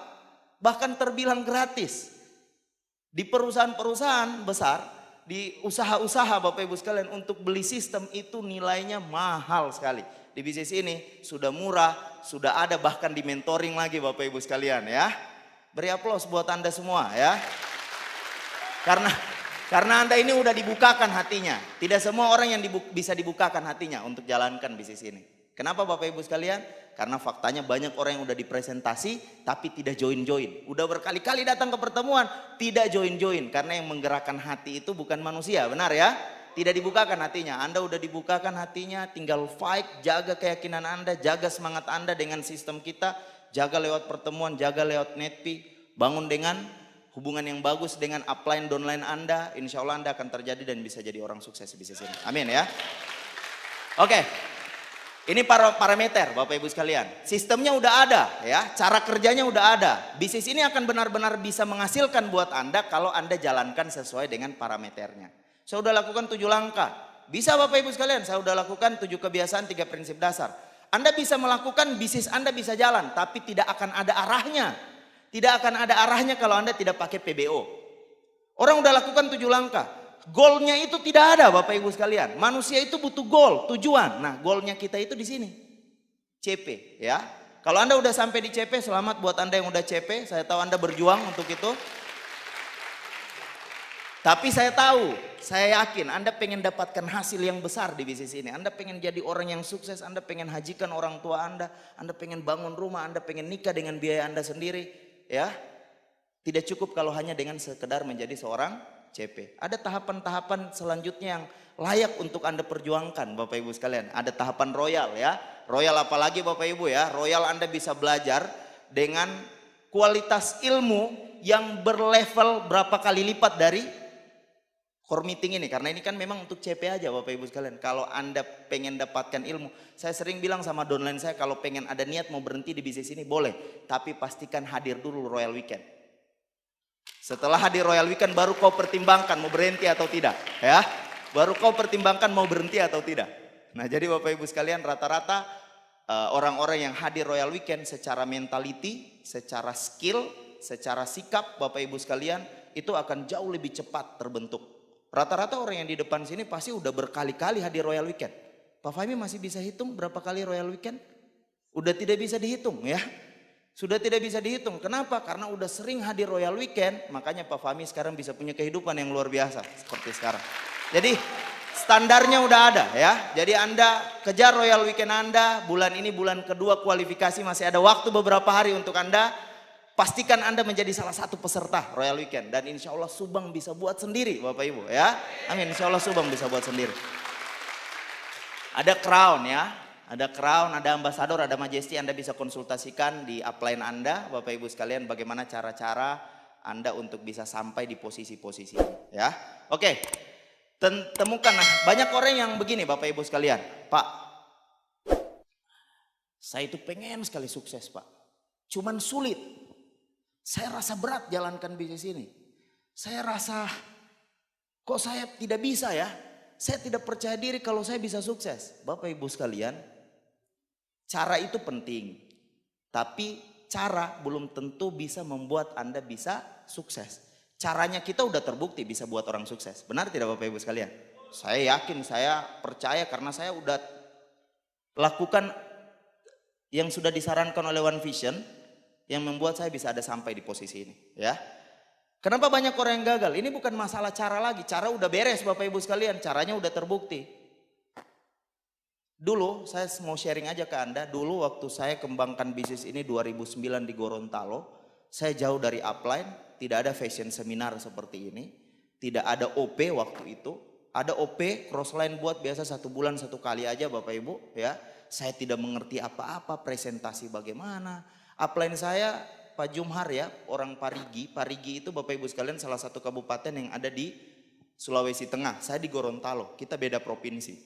bahkan terbilang gratis. Di perusahaan-perusahaan besar, di usaha-usaha Bapak Ibu sekalian, untuk beli sistem itu nilainya mahal sekali. Di bisnis ini sudah murah, sudah ada, bahkan di mentoring lagi Bapak Ibu sekalian ya. Beri aplaus buat Anda semua ya. Karena Anda ini udah dibukakan hatinya. Tidak semua orang yang bisa dibukakan hatinya untuk jalankan bisnis ini. Kenapa Bapak Ibu sekalian? Karena faktanya banyak orang yang udah dipresentasi tapi tidak join-join. Udah berkali-kali datang ke pertemuan, tidak join-join. Karena yang menggerakkan hati itu bukan manusia, benar ya? Tidak dibukakan hatinya. Anda udah dibukakan hatinya, tinggal fight, jaga keyakinan Anda, jaga semangat Anda dengan sistem kita. Jaga lewat pertemuan, jaga lewat netpi. Bangun dengan hubungan yang bagus dengan upline downline Anda, insya Allah Anda akan terjadi dan bisa jadi orang sukses di bisnis ini. Amin ya. Oke, ini parameter Bapak Ibu sekalian. Sistemnya udah ada ya, cara kerjanya udah ada. Bisnis ini akan benar-benar bisa menghasilkan buat Anda kalau Anda jalankan sesuai dengan parameternya. Saya udah lakukan 7 langkah. Bisa Bapak Ibu sekalian, saya udah lakukan 7 kebiasaan, 3 prinsip dasar. Anda bisa melakukan, bisnis Anda bisa jalan, tapi tidak akan ada arahnya. Tidak akan ada arahnya kalau Anda tidak pakai PBO. Orang udah lakukan 7 langkah. Goalnya itu tidak ada Bapak Ibu sekalian. Manusia itu butuh goal, tujuan. Nah goalnya kita itu di sini. CP ya. Kalau Anda udah sampai di CP, selamat buat Anda yang udah CP. Saya tahu Anda berjuang untuk itu. Tapi saya tahu, saya yakin Anda pengen dapatkan hasil yang besar di bisnis ini. Anda pengen jadi orang yang sukses, Anda pengen hajikan orang tua Anda pengen bangun rumah, Anda pengen nikah dengan biaya Anda sendiri. Ya, tidak cukup kalau hanya dengan sekedar menjadi seorang CP. Ada tahapan-tahapan selanjutnya yang layak untuk Anda perjuangkan Bapak Ibu sekalian. Ada tahapan royal ya. Royal apalagi Bapak Ibu ya. Royal Anda bisa belajar dengan kualitas ilmu yang berlevel berapa kali lipat dari core meeting ini. Karena ini kan memang untuk CP aja Bapak Ibu sekalian. Kalau Anda pengen dapatkan ilmu, saya sering bilang sama downline saya, kalau pengen ada niat mau berhenti di bisnis ini boleh, tapi pastikan hadir dulu Royal Weekend. Setelah hadir Royal Weekend baru kau pertimbangkan mau berhenti atau tidak ya. Baru kau pertimbangkan mau berhenti atau tidak. Nah jadi Bapak Ibu sekalian, rata-rata orang-orang yang hadir Royal Weekend secara mentality, secara skill, secara sikap Bapak Ibu sekalian, itu akan jauh lebih cepat terbentuk. Rata-rata orang yang di depan sini pasti udah berkali-kali hadir Royal Weekend. Pak Fahmi masih bisa hitung berapa kali Royal Weekend? Udah tidak bisa dihitung ya. Sudah tidak bisa dihitung. Kenapa? Karena udah sering hadir Royal Weekend. Makanya Pak Fahmi sekarang bisa punya kehidupan yang luar biasa seperti sekarang. Jadi standarnya udah ada ya. Jadi Anda kejar Royal Weekend Anda. Bulan ini bulan kedua kualifikasi, masih ada waktu beberapa hari untuk Anda. Pastikan Anda menjadi salah satu peserta Royal Weekend. Dan insya Allah Subang bisa buat sendiri Bapak Ibu ya. Amin, insya Allah Subang bisa buat sendiri. Ada crown ya. Ada crown, ada ambassador, ada majesty. Anda bisa konsultasikan di upline Anda Bapak Ibu sekalian. Bagaimana cara-cara Anda untuk bisa sampai di posisi-posisi ya. Oke, temukan. Nah, banyak orang yang begini Bapak Ibu sekalian. Pak, saya itu pengen sekali sukses Pak. Cuman sulit. Saya rasa berat jalankan bisnis ini. Saya rasa kok saya tidak bisa ya. Saya tidak percaya diri kalau saya bisa sukses. Bapak Ibu sekalian, cara itu penting. Tapi cara belum tentu bisa membuat Anda bisa sukses. Caranya kita udah terbukti bisa buat orang sukses. Benar tidak Bapak Ibu sekalian? Saya yakin, saya percaya karena saya udah lakukan yang sudah disarankan oleh One Vision, yang membuat saya bisa ada sampai di posisi ini ya. Kenapa banyak orang yang gagal? Ini bukan masalah cara lagi. Cara udah beres Bapak Ibu sekalian. Caranya udah terbukti. Dulu saya mau sharing aja ke Anda. Dulu waktu saya kembangkan bisnis ini 2009 di Gorontalo. Saya jauh dari upline. Tidak ada fashion seminar seperti ini. Tidak ada OP waktu itu. Ada OP crossline buat biasa 1 bulan 1 kali aja Bapak Ibu ya. Saya tidak mengerti apa-apa, presentasi bagaimana. Upline saya Pak Jumhar ya, orang Parigi. Parigi itu Bapak Ibu sekalian salah satu kabupaten yang ada di Sulawesi Tengah. Saya di Gorontalo, kita beda provinsi.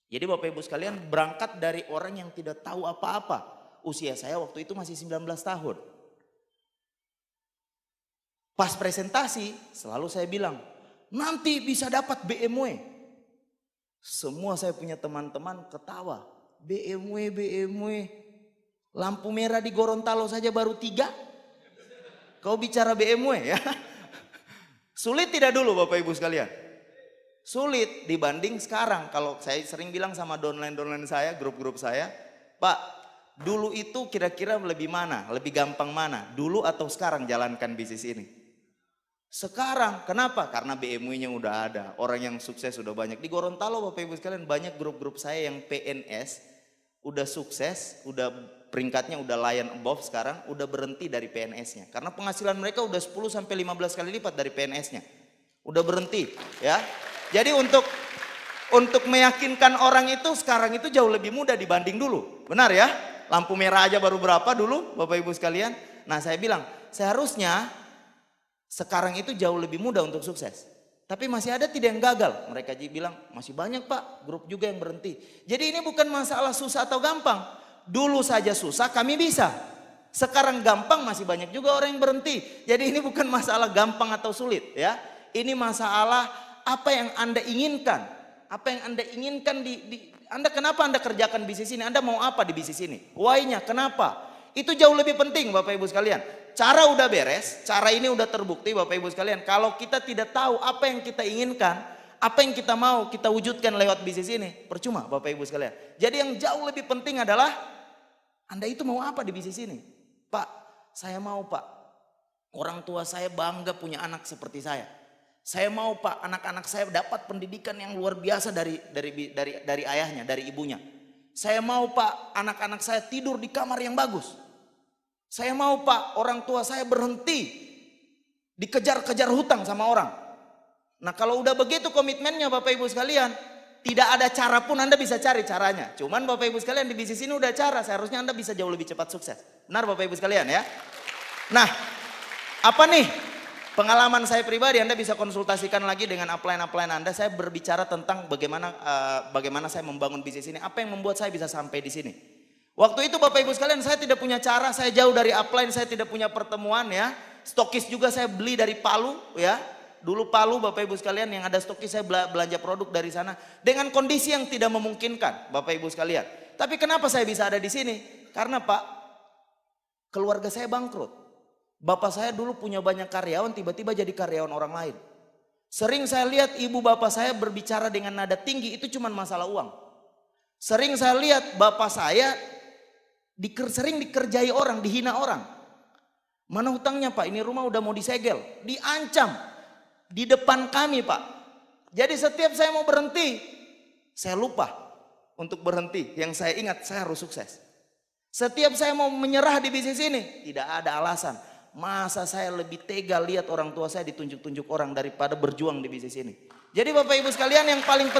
Jadi Bapak Ibu sekalian berangkat dari orang yang tidak tahu apa-apa. Usia saya waktu itu masih 19 tahun. Pas presentasi selalu saya bilang, nanti bisa dapat BMW. Semua saya punya teman-teman ketawa. BMW, BMW. Lampu merah di Gorontalo saja baru 3. Kau bicara BMW ya. Sulit tidak dulu Bapak Ibu sekalian? Sulit dibanding sekarang. Kalau saya sering bilang sama downline saya, grup-grup saya, Pak, dulu itu kira-kira lebih mana? Lebih gampang mana? Dulu atau sekarang jalankan bisnis ini? Sekarang, kenapa? Karena BMW-nya udah ada, orang yang sukses udah banyak. Di Gorontalo Bapak Ibu sekalian banyak grup-grup saya yang PNS, udah sukses, udah peringkatnya udah lion above sekarang, udah berhenti dari PNS-nya. Karena penghasilan mereka udah 10-15 kali lipat dari PNS-nya. Udah berhenti ya. Jadi untuk meyakinkan orang itu sekarang itu jauh lebih mudah dibanding dulu. Benar ya? Lampu merah aja baru berapa dulu Bapak Ibu sekalian? Nah saya bilang seharusnya sekarang itu jauh lebih mudah untuk sukses. Tapi masih ada tidak yang gagal. Mereka bilang masih banyak Pak, grup juga yang berhenti. Jadi ini bukan masalah susah atau gampang. Dulu saja susah kami bisa. Sekarang gampang masih banyak juga orang yang berhenti. Jadi ini bukan masalah gampang atau sulit ya. Ini masalah apa yang Anda inginkan. Apa yang Anda inginkan Anda kenapa Anda kerjakan bisnis ini? Anda mau apa di bisnis ini? Why-nya kenapa? Itu jauh lebih penting Bapak Ibu sekalian. Cara udah beres, cara ini udah terbukti Bapak Ibu sekalian. Kalau kita tidak tahu apa yang kita inginkan, apa yang kita mau kita wujudkan lewat bisnis ini, percuma Bapak Ibu sekalian. Jadi yang jauh lebih penting adalah Anda itu mau apa di bisnis ini? Pak, saya mau Pak, orang tua saya bangga punya anak seperti saya. Saya mau Pak, anak-anak saya dapat pendidikan yang luar biasa dari ayahnya, dari ibunya. Saya mau Pak, anak-anak saya tidur di kamar yang bagus. Saya mau Pak, orang tua saya berhenti dikejar-kejar hutang sama orang. Nah kalau udah begitu komitmennya Bapak Ibu sekalian, tidak ada cara pun Anda bisa cari caranya. Cuman Bapak Ibu sekalian di bisnis ini udah cara, seharusnya Anda bisa jauh lebih cepat sukses. Benar Bapak Ibu sekalian ya. Nah apa nih pengalaman saya pribadi, Anda bisa konsultasikan lagi dengan upline Anda. Saya berbicara tentang bagaimana saya membangun bisnis ini, apa yang membuat saya bisa sampai di sini. Waktu itu Bapak Ibu sekalian saya tidak punya cara, saya jauh dari upline, saya tidak punya pertemuan ya. Stokis juga saya beli dari Palu ya. Dulu Palu Bapak Ibu sekalian yang ada stokis, saya belanja produk dari sana. Dengan kondisi yang tidak memungkinkan Bapak Ibu sekalian. Tapi kenapa saya bisa ada di sini? Karena Pak, keluarga saya bangkrut. Bapak saya dulu punya banyak karyawan, tiba-tiba jadi karyawan orang lain. Sering saya lihat ibu bapak saya berbicara dengan nada tinggi, itu cuma masalah uang. Sering saya lihat bapak saya sering dikerjai orang, dihina orang. Mana hutangnya Pak? Ini rumah udah mau disegel. Diancam di depan kami Pak. Jadi setiap saya mau berhenti, saya lupa untuk berhenti. Yang saya ingat, saya harus sukses. Setiap saya mau menyerah di bisnis ini, tidak ada alasan. Masa saya lebih tega lihat orang tua saya ditunjuk-tunjuk orang daripada berjuang di bisnis ini. Jadi Bapak Ibu sekalian, yang paling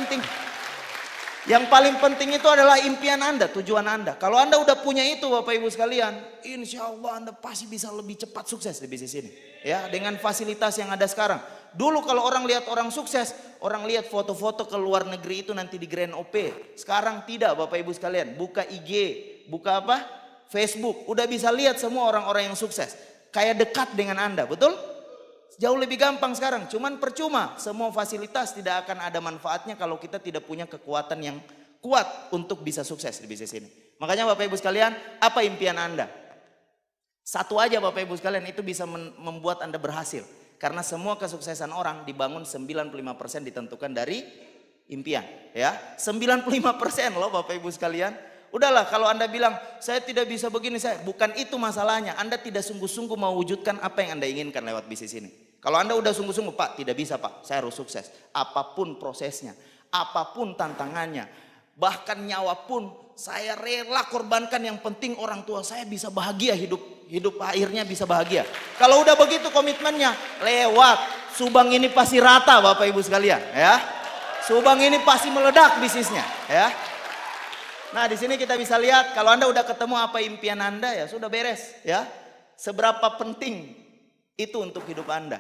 penting itu adalah impian Anda, tujuan Anda. Kalau Anda udah punya itu Bapak Ibu sekalian, insya Allah Anda pasti bisa lebih cepat sukses di bisnis ini. Ya, dengan fasilitas yang ada sekarang. Dulu kalau orang lihat orang sukses, orang lihat foto-foto ke luar negeri itu nanti di Grand OP. Sekarang tidak Bapak Ibu sekalian, buka IG, buka apa? Facebook, udah bisa lihat semua orang-orang yang sukses. Kayak dekat dengan Anda, betul? Jauh lebih gampang sekarang, cuman percuma. Semua fasilitas tidak akan ada manfaatnya kalau kita tidak punya kekuatan yang kuat untuk bisa sukses di bisnis ini. Makanya Bapak Ibu sekalian, apa impian Anda? Satu aja Bapak Ibu sekalian, itu bisa membuat Anda berhasil. Karena semua kesuksesan orang dibangun 95% ditentukan dari impian. Ya, 95% loh Bapak Ibu sekalian. Udahlah kalau Anda bilang saya tidak bisa begini, bukan itu masalahnya. Anda tidak sungguh-sungguh mau wujudkan apa yang Anda inginkan lewat bisnis ini. Kalau Anda udah sungguh-sungguh, Pak tidak bisa Pak, saya harus sukses. Apapun prosesnya, apapun tantangannya, bahkan nyawa pun saya rela korbankan, yang penting orang tua saya bisa bahagia, hidup akhirnya bisa bahagia. Kalau udah begitu komitmennya, lewat Subang ini pasti rata Bapak Ibu sekalian ya. Subang ini pasti meledak bisnisnya ya. Nah di sini kita bisa lihat kalau Anda udah ketemu apa impian Anda, ya sudah beres ya. Seberapa penting itu untuk hidup Anda.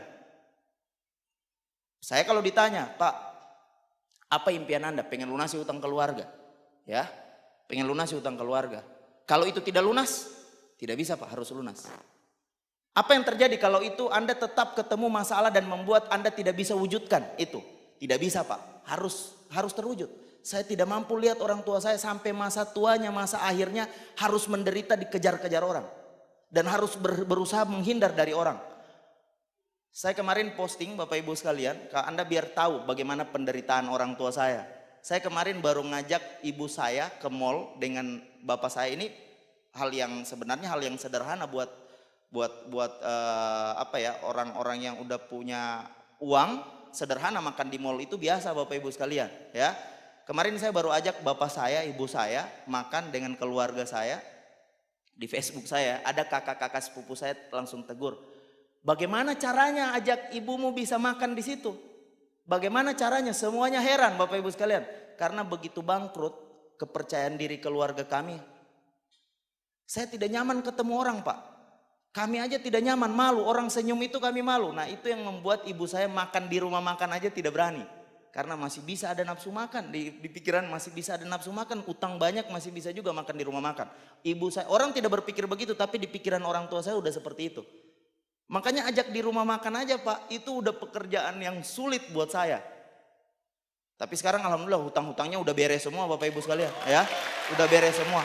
Saya kalau ditanya, Pak, apa impian Anda? Pengen lunasi utang keluarga, ya, pengen lunasi utang keluarga. Kalau itu tidak lunas, tidak bisa Pak, harus lunas. Apa yang terjadi kalau itu Anda tetap ketemu masalah dan membuat Anda tidak bisa wujudkan itu? Tidak bisa Pak, harus terwujud. Saya tidak mampu lihat orang tua saya sampai masa tuanya, masa akhirnya harus menderita dikejar-kejar orang. Dan harus berusaha menghindar dari orang. Saya kemarin posting Bapak Ibu sekalian, Anda biar tahu bagaimana penderitaan orang tua saya. Saya kemarin baru ngajak ibu saya ke mall dengan bapak saya. Ini hal yang sebenarnya hal yang sederhana buat orang-orang yang udah punya uang, sederhana makan di mall itu biasa Bapak Ibu sekalian, ya. Kemarin saya baru ajak bapak saya, ibu saya makan dengan keluarga saya. Di Facebook saya ada kakak-kakak sepupu saya langsung tegur. Bagaimana caranya ajak ibumu bisa makan di situ? Bagaimana caranya? Semuanya heran Bapak Ibu sekalian. Karena begitu bangkrut kepercayaan diri keluarga kami. Saya tidak nyaman ketemu orang, Pak. Kami aja tidak nyaman, malu. Orang senyum itu kami malu. Nah, itu yang membuat ibu saya makan di rumah makan aja tidak berani. Karena masih bisa ada nafsu makan. Di pikiran masih bisa ada nafsu makan. Utang banyak masih bisa juga makan di rumah makan. Ibu saya, orang tidak berpikir begitu. Tapi di pikiran orang tua saya udah seperti itu. Makanya ajak di rumah makan aja Pak. Itu udah pekerjaan yang sulit buat saya. Tapi sekarang alhamdulillah hutang-hutangnya udah beres semua Bapak Ibu sekalian. Ya, udah beres semua.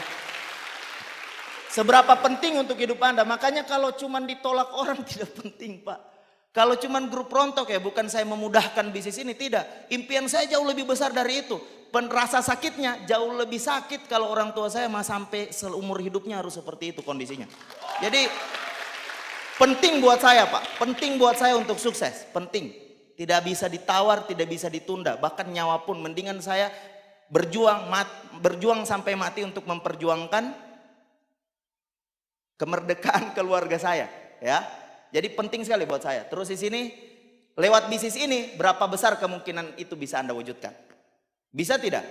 Seberapa penting untuk hidup Anda. Makanya kalau cuman ditolak orang tidak penting Pak. Kalau cuman grup rontok ya, bukan saya memudahkan bisnis ini, tidak. Impian saya jauh lebih besar dari itu. Rasa sakitnya jauh lebih sakit kalau orang tua saya sampai seumur hidupnya harus seperti itu kondisinya. Jadi penting buat saya Pak, penting buat saya untuk sukses, penting. Tidak bisa ditawar, tidak bisa ditunda, bahkan nyawa pun mendingan saya berjuang sampai mati untuk memperjuangkan kemerdekaan keluarga saya, ya. Jadi penting sekali buat saya. Terus di sini lewat bisnis ini berapa besar kemungkinan itu bisa Anda wujudkan? Bisa tidak?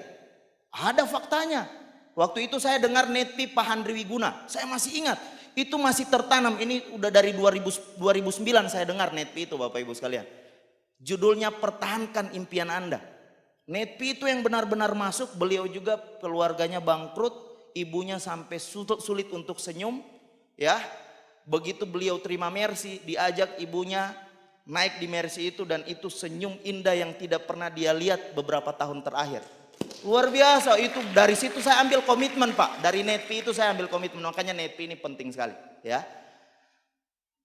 Ada faktanya. Waktu itu saya dengar Netpi Pak Handri Wiguna. Saya masih ingat. Itu masih tertanam. Ini udah dari 2009 saya dengar Netpi itu Bapak Ibu sekalian. Judulnya Pertahankan Impian Anda. Netpi itu yang benar-benar masuk. Beliau juga keluarganya bangkrut. Ibunya sampai sulit untuk senyum. Ya. Begitu beliau terima Mercy, diajak ibunya naik di Mercy itu, dan itu senyum indah yang tidak pernah dia lihat beberapa tahun terakhir. Luar biasa itu. Dari situ saya ambil komitmen Pak. Dari Netpi itu saya ambil komitmen. Makanya Netpi ini penting sekali, ya.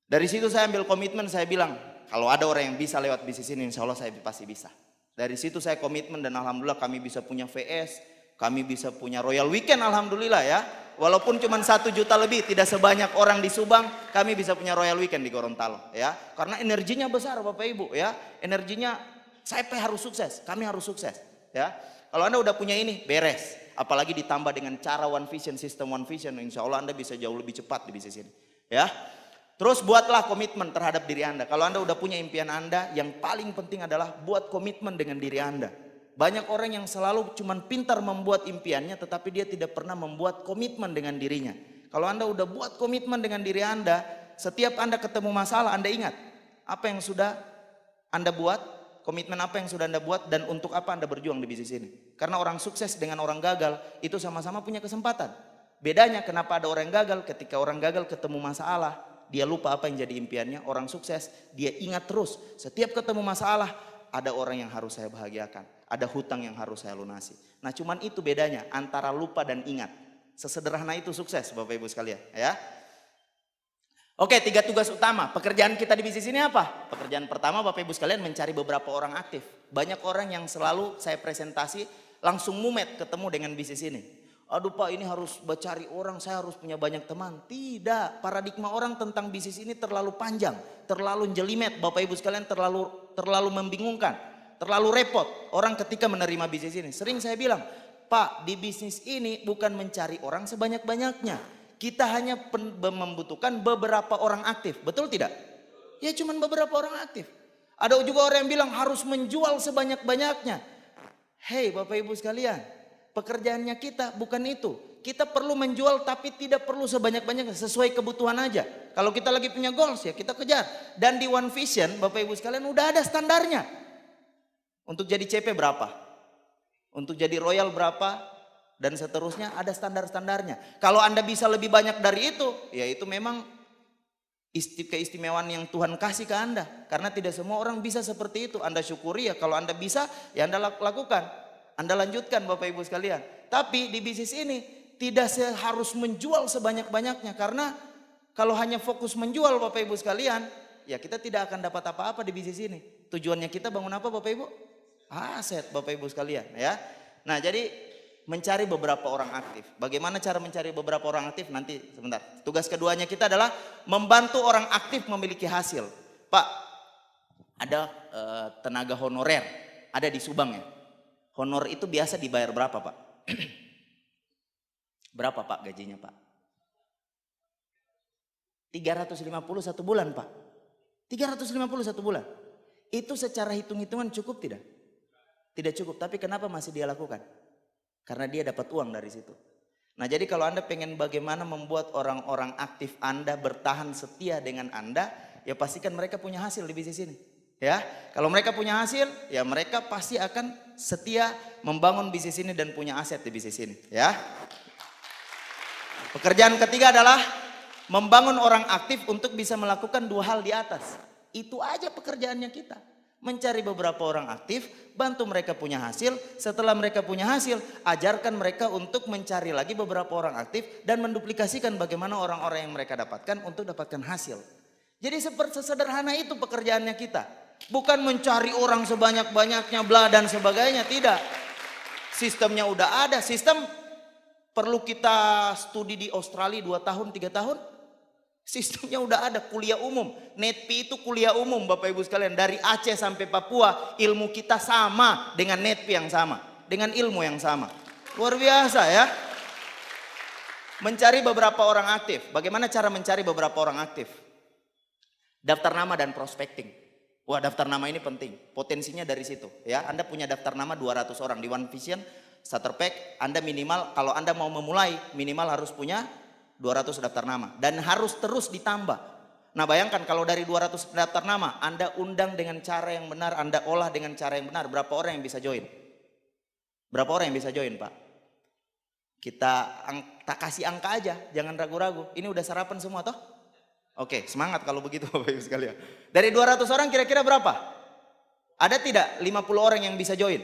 Dari situ saya ambil komitmen, saya bilang kalau ada orang yang bisa lewat bisnis ini, insya Allah saya pasti bisa. Dari situ saya komitmen dan alhamdulillah kami bisa punya VS, kami bisa punya Royal Weekend alhamdulillah ya. Walaupun cuma 1 juta lebih, tidak sebanyak orang di Subang, kami bisa punya Royal Weekend di Gorontalo, ya. Karena energinya besar Bapak Ibu, ya. Energinya saya harus sukses, kami harus sukses, ya. Kalau Anda udah punya ini, beres. Apalagi ditambah dengan cara One Vision, sistem One Vision, insya Allah Anda bisa jauh lebih cepat di bisnis ini, ya. Terus buatlah komitmen terhadap diri Anda. Kalau Anda udah punya impian Anda, yang paling penting adalah buat komitmen dengan diri Anda. Banyak orang yang selalu cuman pintar membuat impiannya, tetapi dia tidak pernah membuat komitmen dengan dirinya. Kalau Anda udah buat komitmen dengan diri Anda, setiap Anda ketemu masalah, Anda ingat apa yang sudah Anda buat, komitmen apa yang sudah Anda buat, dan untuk apa Anda berjuang di bisnis ini. Karena orang sukses dengan orang gagal itu sama-sama punya kesempatan. Bedanya kenapa ada orang yang gagal, ketika orang gagal ketemu masalah, dia lupa apa yang jadi impiannya. Orang sukses, dia ingat terus. Setiap ketemu masalah, ada orang yang harus saya bahagiakan. Ada hutang yang harus saya lunasi. Nah cuman itu bedanya antara lupa dan ingat. Sesederhana itu sukses Bapak Ibu sekalian, ya. Oke, 3 tugas utama. Pekerjaan kita di bisnis ini apa? Pekerjaan pertama Bapak Ibu sekalian mencari beberapa orang aktif. Banyak orang yang selalu saya presentasi langsung mumet ketemu dengan bisnis ini. Aduh Pak, ini harus mencari orang, saya harus punya banyak teman. Tidak, paradigma orang tentang bisnis ini terlalu panjang, terlalu jelimet Bapak Ibu sekalian, terlalu membingungkan. Terlalu repot orang ketika menerima bisnis ini. Sering saya bilang, Pak, di bisnis ini bukan mencari orang sebanyak-banyaknya. Kita hanya membutuhkan beberapa orang aktif. Betul tidak? Ya cuman beberapa orang aktif. Ada juga orang yang bilang harus menjual sebanyak-banyaknya. Hei Bapak Ibu sekalian, pekerjaannya kita bukan itu. Kita perlu menjual tapi tidak perlu sebanyak-banyaknya, sesuai kebutuhan aja. Kalau kita lagi punya goals ya kita kejar. Dan di One Vision Bapak Ibu sekalian udah ada standarnya. Untuk jadi CP berapa? Untuk jadi Royal berapa? Dan seterusnya ada standar-standarnya. Kalau Anda bisa lebih banyak dari itu, ya itu memang keistimewaan yang Tuhan kasih ke Anda. Karena tidak semua orang bisa seperti itu. Anda syukuri ya, kalau Anda bisa ya Anda lakukan. Anda lanjutkan Bapak Ibu sekalian. Tapi di bisnis ini tidak harus menjual sebanyak-banyaknya. Karena kalau hanya fokus menjual Bapak Ibu sekalian, ya kita tidak akan dapat apa-apa di bisnis ini. Tujuannya kita bangun apa Bapak Ibu? Aset Bapak Ibu sekalian ya. Nah jadi mencari beberapa orang aktif. Bagaimana cara mencari beberapa orang aktif? Nanti sebentar. Tugas keduanya kita adalah membantu orang aktif memiliki hasil. Pak, ada tenaga honorer, ada di Subang ya. Honor itu biasa dibayar berapa Pak? Berapa Pak gajinya Pak? 350 satu bulan Pak. 350 satu bulan. Itu secara hitung-hitungan cukup tidak? Tidak cukup, tapi kenapa masih dia lakukan? Karena dia dapat uang dari situ. Nah jadi kalau Anda pengen bagaimana membuat orang-orang aktif Anda bertahan setia dengan Anda, ya pastikan mereka punya hasil di bisnis ini. Ya, kalau mereka punya hasil, ya mereka pasti akan setia membangun bisnis ini dan punya aset di bisnis ini. Ya. Pekerjaan ketiga adalah membangun orang aktif untuk bisa melakukan dua hal di atas. Itu aja pekerjaannya kita. Mencari beberapa orang aktif, bantu mereka punya hasil. Setelah mereka punya hasil, ajarkan mereka untuk mencari lagi beberapa orang aktif dan menduplikasikan bagaimana orang-orang yang mereka dapatkan untuk dapatkan hasil. Jadi seperti sesederhana itu pekerjaannya kita. Bukan mencari orang sebanyak-banyaknya bla dan sebagainya, tidak. Sistemnya udah ada. Sistem perlu kita studi di Australia 2 tahun 3 tahun. Sistemnya udah ada, kuliah umum. NETP itu kuliah umum Bapak Ibu sekalian. Dari Aceh sampai Papua ilmu kita sama dengan NETP yang sama. Dengan ilmu yang sama. Luar biasa ya. Mencari beberapa orang aktif. Bagaimana cara mencari beberapa orang aktif? Daftar nama dan prospecting. Wah, daftar nama ini penting. Potensinya dari situ ya. Anda punya daftar nama 200 orang di One Vision Starter Pack. Anda minimal kalau Anda mau memulai minimal harus punya 200 daftar nama dan harus terus ditambah. Nah, bayangkan kalau dari 200 daftar nama Anda undang dengan cara yang benar, Anda olah dengan cara yang benar, berapa orang yang bisa join? Berapa orang yang bisa join, Pak? Kita kasih angka aja, jangan ragu-ragu. Ini udah sarapan semua toh? Oke, semangat kalau begitu Bapak Ibu sekalian. Dari 200 orang kira-kira berapa? Ada tidak 50 orang yang bisa join?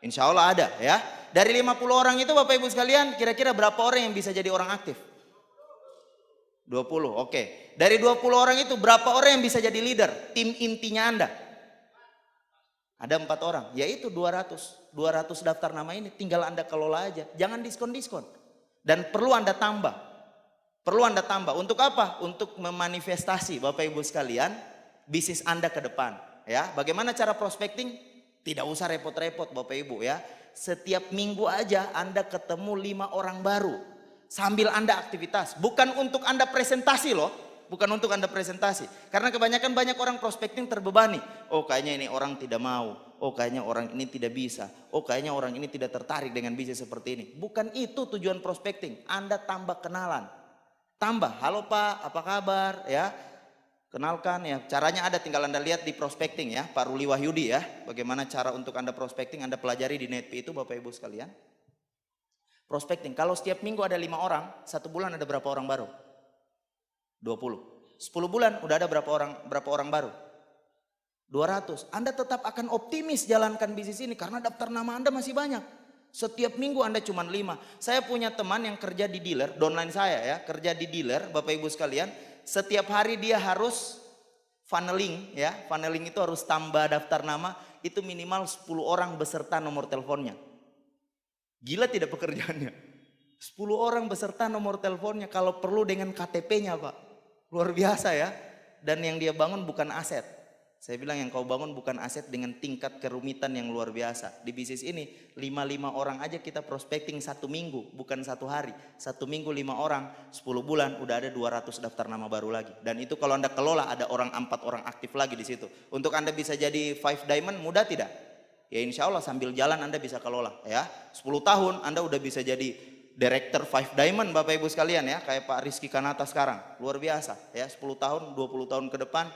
Insya Allah ada ya. Dari 50 orang itu Bapak Ibu sekalian kira-kira berapa orang yang bisa jadi orang aktif? 20, oke. Dari 20 orang itu berapa orang yang bisa jadi leader? Tim intinya Anda? Ada 4 orang, yaitu 200. 200 daftar nama ini tinggal Anda kelola aja. Jangan diskon-diskon. Dan perlu Anda tambah. Perlu Anda tambah. Untuk apa? Untuk memanifestasi Bapak Ibu sekalian bisnis Anda ke depan. Ya, bagaimana cara prospecting? Tidak usah repot-repot Bapak Ibu ya. Setiap minggu aja Anda ketemu 5 orang baru. Sambil Anda aktivitas. Bukan untuk Anda presentasi loh. Bukan untuk Anda presentasi. Karena kebanyakan banyak orang prospecting terbebani. Oh kayaknya ini orang tidak mau. Oh kayaknya orang ini tidak bisa. Oh kayaknya orang ini tidak tertarik dengan bisnis seperti ini. Bukan itu tujuan prospecting. Anda tambah kenalan. Tambah, halo Pak, apa kabar ya? Kenalkan ya, caranya ada tinggal Anda lihat di prospecting ya, Pak Ruli Wahyudi ya. Bagaimana cara untuk Anda prospecting, Anda pelajari di NETP itu Bapak Ibu sekalian. Prospecting, kalau setiap minggu ada 5 orang, 1 bulan ada berapa orang baru? 20. 10 bulan udah ada berapa orang baru? 200. Anda tetap akan optimis jalankan bisnis ini karena daftar nama Anda masih banyak. Setiap minggu Anda cuma 5. Saya punya teman yang kerja di dealer, downline saya ya, kerja di dealer Bapak Ibu sekalian. Setiap hari dia harus funneling ya, funneling itu harus tambah daftar nama, itu minimal 10 orang beserta nomor teleponnya. Gila tidak pekerjaannya? 10 orang beserta nomor teleponnya, kalau perlu dengan KTP-nya Pak. Luar biasa ya. Dan yang dia bangun bukan aset. Saya bilang yang kau bangun bukan aset dengan tingkat kerumitan yang luar biasa. Di bisnis ini 5 orang aja kita prospecting 1 minggu, bukan 1 hari. 1 minggu 5 orang, 10 bulan udah ada 200 daftar nama baru lagi. Dan itu kalau Anda kelola ada 4 orang aktif lagi di situ. Untuk Anda bisa jadi 5 diamond mudah tidak? Ya insya Allah sambil jalan Anda bisa kelola ya. 10 tahun Anda udah bisa jadi director 5 diamond Bapak Ibu sekalian ya. Kayak Pak Rizky Kanata sekarang, luar biasa ya. 10 tahun, 20 tahun ke depan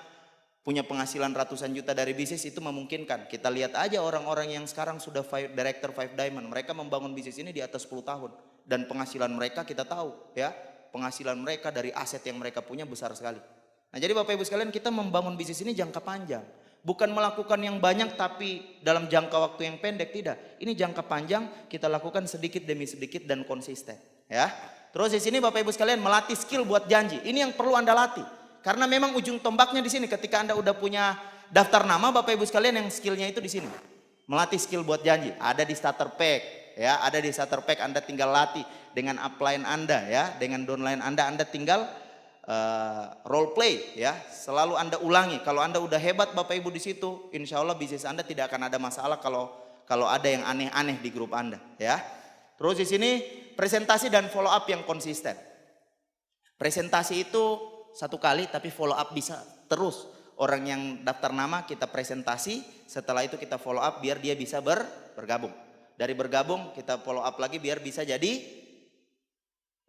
punya penghasilan ratusan juta dari bisnis itu memungkinkan. Kita lihat aja orang-orang yang sekarang sudah director 5 diamond. Mereka membangun bisnis ini di atas 10 tahun. Dan penghasilan mereka kita tahu ya. Penghasilan mereka dari aset yang mereka punya besar sekali. Nah jadi Bapak Ibu sekalian kita membangun bisnis ini jangka panjang. Bukan melakukan yang banyak tapi dalam jangka waktu yang pendek, tidak. Ini jangka panjang, kita lakukan sedikit demi sedikit dan konsisten, ya. Terus di sini Bapak Ibu sekalian melatih skill buat janji. Ini yang perlu Anda latih. Karena memang ujung tombaknya di sini ketika Anda udah punya daftar nama Bapak Ibu sekalian, yang skillnya itu di sini. Melatih skill buat janji. Ada di starter pack, ya, ada di starter pack. Anda tinggal latih dengan upline Anda, ya, dengan downline Anda tinggal role play, ya, selalu Anda ulangi. Kalau Anda udah hebat Bapak Ibu di situ, insya Allah bisnis Anda tidak akan ada masalah kalau ada yang aneh-aneh di grup Anda, ya. Terus di sini presentasi dan follow up yang konsisten. Presentasi itu satu kali, tapi follow up bisa terus. Orang yang daftar nama kita presentasi, setelah itu kita follow up biar dia bisa bergabung. Dari bergabung kita follow up lagi biar bisa jadi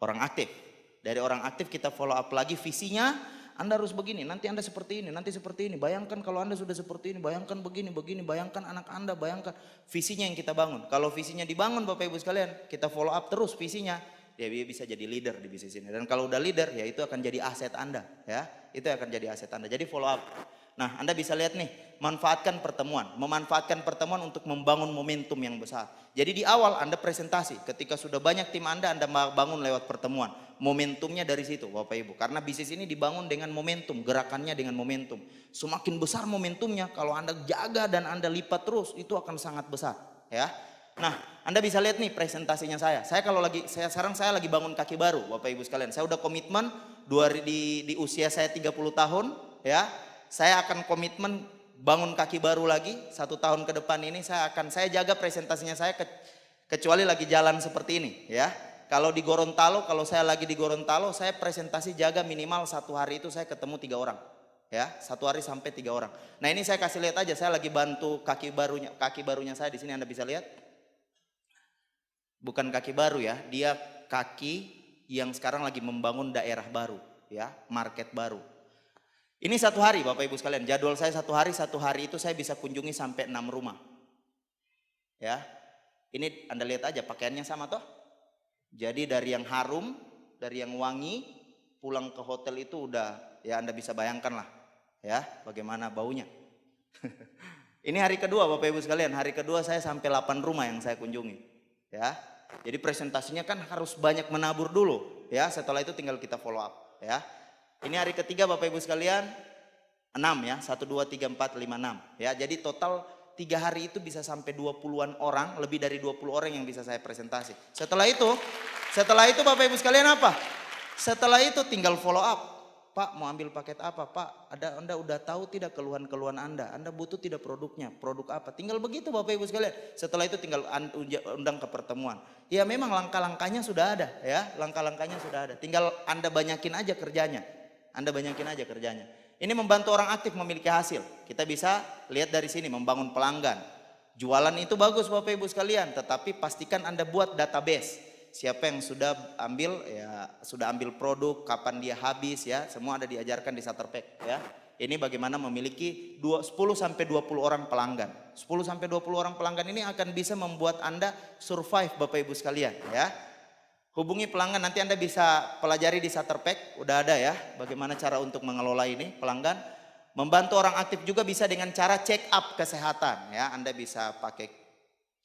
orang aktif. Dari orang aktif kita follow up lagi visinya, Anda harus begini, nanti Anda seperti ini, nanti seperti ini. Bayangkan kalau Anda sudah seperti ini, bayangkan begini, bayangkan anak Anda, bayangkan visinya yang kita bangun. Kalau visinya dibangun Bapak Ibu sekalian, kita follow up terus visinya, dia bisa jadi leader di bisnis ini. Dan kalau udah leader, ya itu akan jadi aset Anda, ya. Itu akan jadi aset Anda. Jadi follow up. Nah, Anda bisa lihat nih, memanfaatkan pertemuan untuk membangun momentum yang besar. Jadi di awal Anda presentasi, ketika sudah banyak tim Anda bangun lewat pertemuan. Momentumnya dari situ Bapak Ibu. Karena bisnis ini dibangun dengan momentum, gerakannya dengan momentum. Semakin besar momentumnya, kalau Anda jaga dan Anda lipat terus, itu akan sangat besar, ya. Nah, Anda bisa lihat nih presentasinya saya. Sekarang saya lagi bangun kaki baru Bapak Ibu sekalian. Saya udah komitmen di usia saya 30 tahun, ya. Saya akan komitmen bangun kaki baru lagi 1 tahun ke depan ini. Saya jaga presentasinya saya kecuali lagi jalan seperti ini, ya. Kalau di Gorontalo, kalau saya lagi di Gorontalo, saya presentasi jaga minimal 1 hari itu saya ketemu 3 orang, ya. 1 hari sampai 3 orang. Nah, ini saya kasih lihat aja, saya lagi bantu kaki barunya saya di sini, Anda bisa lihat. Bukan kaki baru, ya, dia kaki yang sekarang lagi membangun daerah baru, ya, market baru. Ini 1 hari Bapak Ibu sekalian, jadwal saya 1 hari itu saya bisa kunjungi sampai 6 rumah. Ya. Ini Anda lihat aja pakaiannya sama toh. Jadi dari yang harum, dari yang wangi, pulang ke hotel itu udah, ya Anda bisa bayangkan lah, ya, bagaimana baunya. Ini hari kedua Bapak Ibu sekalian, hari kedua saya sampai 8 rumah yang saya kunjungi, ya. Jadi presentasinya kan harus banyak menabur dulu, ya. Setelah itu tinggal kita follow up, ya. Ini hari ketiga Bapak Ibu sekalian, 6, ya, 1, 2, 3, 4, 5, 6, ya. Jadi total 3 hari itu bisa sampai 20-an orang, lebih dari 20 orang yang bisa saya presentasi. Setelah itu Bapak Ibu sekalian apa? Setelah itu tinggal follow up. Pak, mau ambil paket apa? Pak, Anda udah tahu tidak keluhan-keluhan Anda? Anda butuh tidak produknya? Produk apa? Tinggal begitu Bapak Ibu sekalian. Setelah itu tinggal undang ke pertemuan. Ya memang langkah-langkahnya sudah ada, ya. Langkah-langkahnya sudah ada. Tinggal Anda banyakin aja kerjanya. Ini membantu orang aktif memiliki hasil. Kita bisa lihat dari sini, membangun pelanggan. Jualan itu bagus Bapak Ibu sekalian, tetapi pastikan Anda buat database. Siapa yang sudah ambil produk, kapan dia habis, ya, semua ada diajarkan di starter pack, ya. Ini bagaimana memiliki 10 sampai 20 orang pelanggan. 10 sampai 20 orang pelanggan ini akan bisa membuat Anda survive Bapak Ibu sekalian, ya. Hubungi pelanggan, nanti Anda bisa pelajari di starter pack, udah ada, ya, bagaimana cara untuk mengelola ini pelanggan. Membantu orang aktif juga bisa dengan cara check up kesehatan, ya. Anda bisa pakai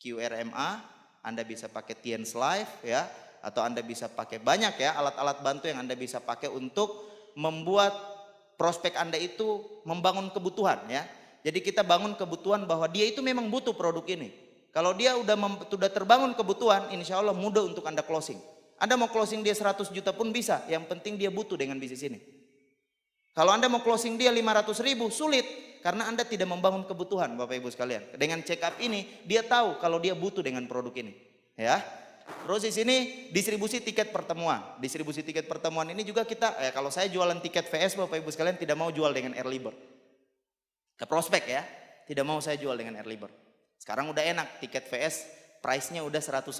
QRMA, Anda bisa pakai TNS Live, ya, atau Anda bisa pakai banyak, ya, alat-alat bantu yang Anda bisa pakai untuk membuat prospek Anda itu membangun kebutuhan, ya. Jadi kita bangun kebutuhan bahwa dia itu memang butuh produk ini. Kalau dia sudah terbangun kebutuhan, insya Allah mudah untuk Anda closing. Anda mau closing dia 100 juta pun bisa, yang penting dia butuh dengan bisnis ini. Kalau Anda mau closing dia 500.000, sulit. Karena Anda tidak membangun kebutuhan Bapak Ibu sekalian. Dengan check up ini, dia tahu kalau dia butuh dengan produk ini, ya. Terus di sini distribusi tiket pertemuan. Distribusi tiket pertemuan ini juga kita, kalau saya jualan tiket VS Bapak Ibu sekalian tidak mau jual dengan early bird. Ke prospek, ya, tidak mau saya jual dengan early bird. Sekarang udah enak, tiket VS price-nya udah 100.000.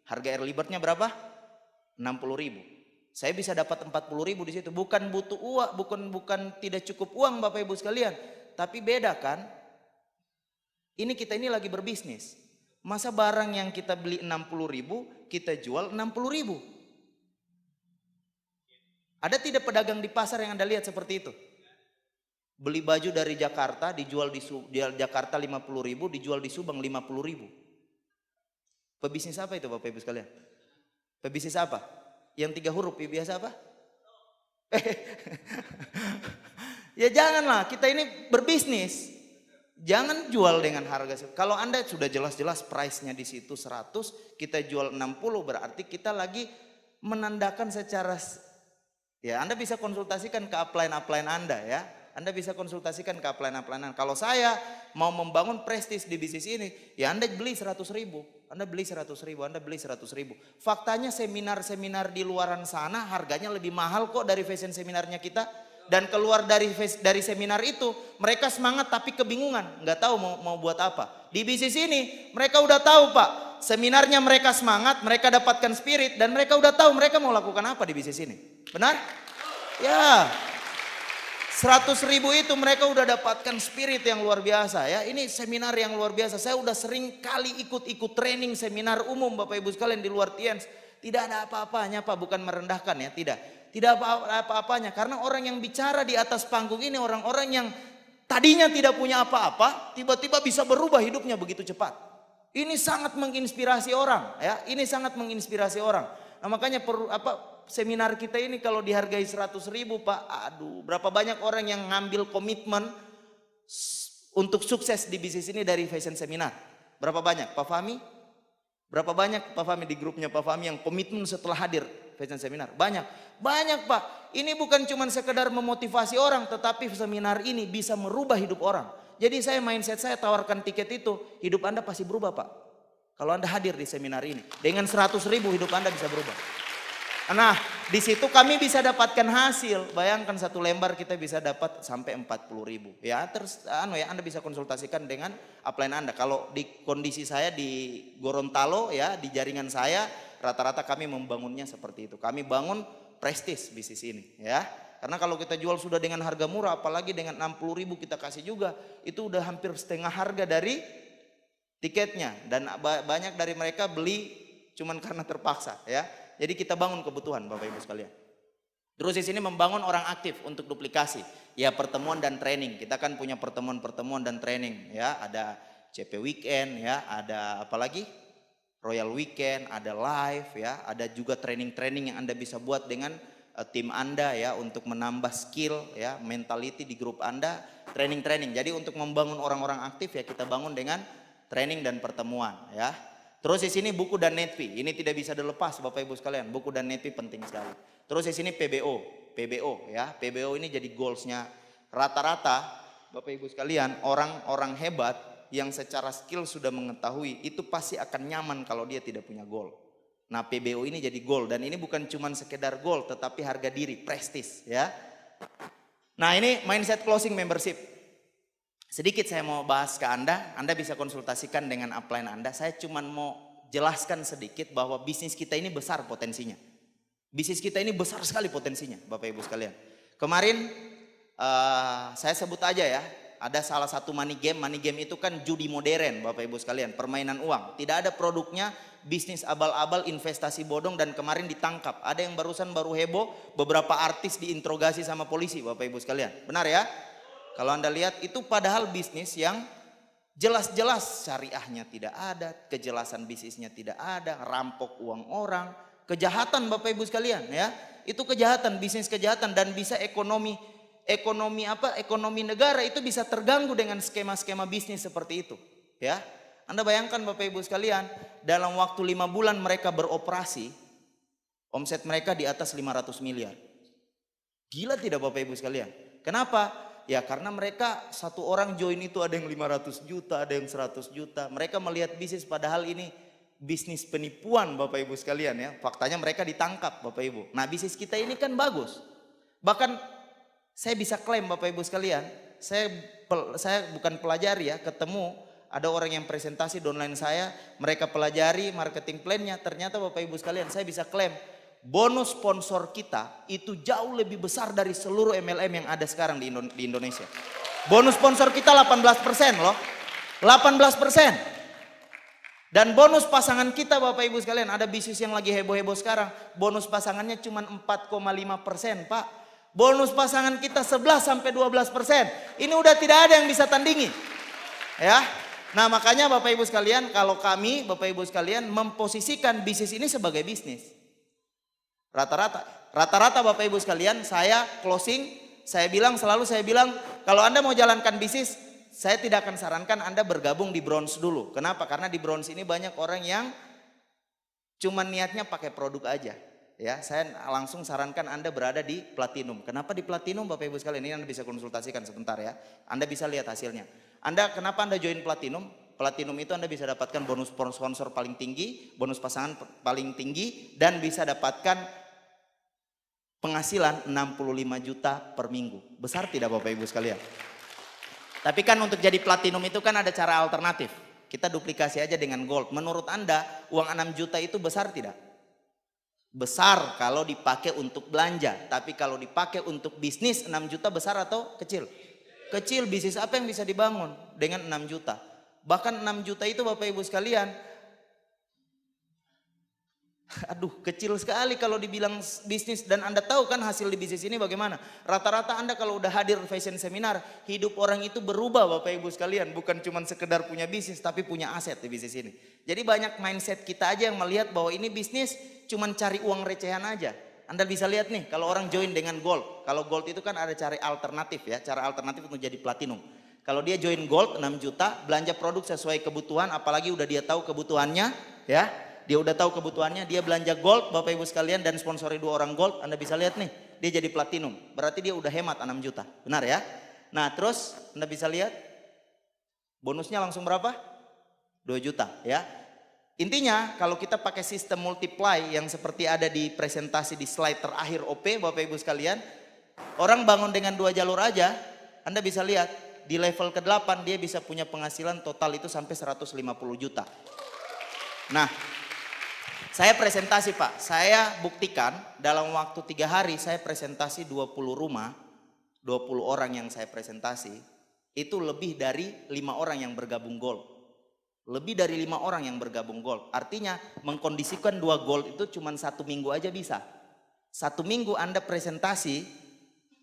Harga early bird-nya berapa? 60.000. Saya bisa dapat 40.000 di situ. Bukan butuh uang, bukan tidak cukup uang Bapak Ibu sekalian. Tapi beda kan? Kita ini lagi berbisnis. Masa barang yang kita beli 60.000, kita jual 60.000? Ada tidak pedagang di pasar yang Anda lihat seperti itu? Beli baju dari Jakarta dijual di Jakarta 50.000, dijual di Subang 50.000. Pebisnis apa itu Bapak Ibu sekalian? Pebisnis apa? Yang 3 huruf biasa apa? Ya janganlah, kita ini berbisnis. Jangan jual dengan harga. Kalau Anda sudah jelas-jelas price-nya di situ 100, kita jual 60, berarti kita lagi menandakan secara, ya Anda bisa konsultasikan ke upline Anda ya. Anda bisa konsultasikan ke upline Anda. Kalau saya mau membangun prestis di bisnis ini, ya Anda beli 100.000, Anda beli 100.000, Anda beli 100.000. Faktanya seminar-seminar di luaran sana harganya lebih mahal kok dari fashion seminarnya kita. Dan keluar dari seminar itu mereka semangat tapi kebingungan, nggak tahu mau buat apa. Di bisnis ini mereka udah tahu Pak, seminarnya mereka semangat, mereka dapatkan spirit, dan mereka udah tahu mereka mau lakukan apa di bisnis ini. Benar? Ya, 100.000 itu mereka udah dapatkan spirit yang luar biasa ya. Ini seminar yang luar biasa. Saya udah sering kali ikut training seminar umum Bapak Ibu sekalian di luar Tiens. Tidak ada apa-apanya Pak, bukan merendahkan ya, tidak. Tidak apa-apanya, karena orang yang bicara di atas panggung ini orang-orang yang tadinya tidak punya apa-apa, tiba-tiba bisa berubah hidupnya begitu cepat. Ini sangat menginspirasi orang, ya. Ini sangat menginspirasi orang. Nah, makanya seminar kita ini kalau dihargai 100.000 Pak, aduh, berapa banyak orang yang ngambil komitmen untuk sukses di bisnis ini dari fashion seminar? Berapa banyak, Pak Fahmi? Berapa banyak Pak Fahmi di grupnya Pak Fahmi yang komitmen setelah hadir fashion seminar? Banyak Pak. Ini bukan cuma sekedar memotivasi orang, tetapi seminar ini bisa merubah hidup orang. Jadi mindset saya tawarkan tiket itu, hidup Anda pasti berubah Pak. Kalau Anda hadir di seminar ini, dengan 100.000 hidup Anda bisa berubah. Nah, di situ kami bisa dapatkan hasil. Bayangkan satu lembar kita bisa dapat sampai 40.000. Ya, terus Anda bisa konsultasikan dengan upline Anda. Kalau di kondisi saya di Gorontalo ya, di jaringan saya rata-rata kami membangunnya seperti itu. Kami bangun prestis bisnis ini ya. Karena kalau kita jual sudah dengan harga murah, apalagi dengan 60.000 kita kasih juga, itu udah hampir setengah harga dari tiketnya. Dan banyak dari mereka beli cuman karena terpaksa ya. Jadi kita bangun kebutuhan Bapak Ibu sekalian. Terus di sini membangun orang aktif untuk duplikasi. Ya pertemuan dan training. Kita kan punya pertemuan dan training ya. Ada CP Weekend ya. Ada apa lagi? Royal Weekend. Ada live ya. Ada juga training-training yang Anda bisa buat dengan tim Anda ya. Untuk menambah skill ya. Mentality di grup Anda. Training-training. Jadi untuk membangun orang-orang aktif ya kita bangun dengan training dan pertemuan ya. Terus di sini buku dan net fee. Ini tidak bisa dilepas Bapak Ibu sekalian. Buku dan net fee penting sekali. Terus di sini PBO ya. PBO ini jadi goalsnya rata-rata Bapak Ibu sekalian, orang-orang hebat yang secara skill sudah mengetahui itu pasti akan nyaman kalau dia tidak punya goal. Nah, PBO ini jadi goal, dan ini bukan cuma sekedar goal tetapi harga diri, prestis ya. Nah, ini mindset closing membership. Sedikit saya mau bahas ke Anda bisa konsultasikan dengan upline Anda. Saya cuma mau jelaskan sedikit bahwa bisnis kita ini besar potensinya. Bisnis kita ini besar sekali potensinya Bapak Ibu sekalian. Kemarin saya sebut aja ya, ada salah satu money game itu kan judi modern Bapak Ibu sekalian, permainan uang. Tidak ada produknya, bisnis abal-abal, investasi bodong, dan kemarin ditangkap. Ada yang baru heboh, beberapa artis diinterogasi sama polisi Bapak Ibu sekalian. Benar ya? Kalau Anda lihat itu padahal bisnis yang jelas-jelas syariahnya tidak ada, kejelasan bisnisnya tidak ada, rampok uang orang, kejahatan Bapak Ibu sekalian ya. Itu kejahatan, bisnis kejahatan, dan bisa ekonomi negara itu bisa terganggu dengan skema-skema bisnis seperti itu ya. Anda bayangkan Bapak Ibu sekalian, dalam waktu 5 bulan mereka beroperasi, omset mereka di atas 500 miliar. Gila tidak Bapak Ibu sekalian? Kenapa? Ya karena mereka satu orang join itu ada yang 500 juta, ada yang 100 juta. Mereka melihat bisnis padahal ini bisnis penipuan Bapak Ibu sekalian ya. Faktanya mereka ditangkap Bapak Ibu. Nah, bisnis kita ini kan bagus. Bahkan saya bisa klaim Bapak Ibu sekalian, saya bukan pelajari ya, ketemu ada orang yang presentasi di online saya, mereka pelajari marketing plan-nya, ternyata Bapak Ibu sekalian saya bisa klaim bonus sponsor kita itu jauh lebih besar dari seluruh MLM yang ada sekarang di Indonesia. Bonus sponsor kita 18% loh. 18%. Dan bonus pasangan kita Bapak Ibu sekalian, ada bisnis yang lagi heboh-heboh sekarang, bonus pasangannya cuma 4,5% Pak. Bonus pasangan kita 11-12%. Ini udah tidak ada yang bisa tandingi. Ya. Nah, makanya Bapak Ibu sekalian, kalau kami Bapak Ibu sekalian memposisikan bisnis ini sebagai bisnis. Rata-rata Bapak Ibu sekalian, saya closing, selalu saya bilang, kalau Anda mau jalankan bisnis, saya tidak akan sarankan Anda bergabung di bronze dulu. Kenapa? Karena di bronze ini banyak orang yang cuma niatnya pakai produk aja. Ya, saya langsung sarankan Anda berada di platinum. Kenapa di platinum Bapak Ibu sekalian? Ini Anda bisa konsultasikan sebentar ya. Anda bisa lihat hasilnya. Kenapa Anda join platinum? Platinum itu Anda bisa dapatkan bonus sponsor paling tinggi, bonus pasangan paling tinggi, dan bisa dapatkan penghasilan 65 juta per minggu. Besar tidak Bapak Ibu sekalian? Tapi kan untuk jadi platinum itu kan ada cara alternatif. Kita duplikasi aja dengan gold. Menurut Anda uang 6 juta itu besar tidak? Besar kalau dipakai untuk belanja. Tapi kalau dipakai untuk bisnis 6 juta besar atau kecil? Kecil. Bisnis apa yang bisa dibangun dengan 6 juta? Bahkan 6 juta itu Bapak Ibu sekalian, aduh kecil sekali kalau dibilang bisnis. Dan Anda tahu kan hasil di bisnis ini bagaimana? Rata-rata Anda kalau udah hadir fashion seminar, hidup orang itu berubah Bapak Ibu sekalian. Bukan cuma sekedar punya bisnis, tapi punya aset di bisnis ini. Jadi banyak mindset kita aja yang melihat bahwa ini bisnis cuma cari uang recehan aja. Anda bisa lihat nih kalau orang join dengan gold. Kalau gold itu kan ada cara alternatif ya. Cara alternatif untuk jadi platinum. Kalau dia join gold 6 juta, belanja produk sesuai kebutuhan, apalagi udah dia tahu kebutuhannya ya. Dia udah tahu kebutuhannya, dia belanja gold Bapak Ibu sekalian dan sponsori 2 orang gold. Anda bisa lihat nih, dia jadi platinum. Berarti dia udah hemat 6 juta. Benar ya? Nah, terus Anda bisa lihat bonusnya langsung berapa? 2 juta ya. Intinya kalau kita pakai sistem multiply yang seperti ada di presentasi di slide terakhir OP Bapak Ibu sekalian, orang bangun dengan 2 jalur aja, Anda bisa lihat di level ke-8 dia bisa punya penghasilan total itu sampai 150 juta. Nah, saya presentasi Pak, saya buktikan dalam waktu 3 hari saya presentasi 20 rumah, 20 orang yang saya presentasi, itu lebih dari 5 orang yang bergabung gold. Lebih dari 5 orang yang bergabung gold. Artinya mengkondisikan 2 gold itu cuma 1 minggu aja bisa. 1 minggu Anda presentasi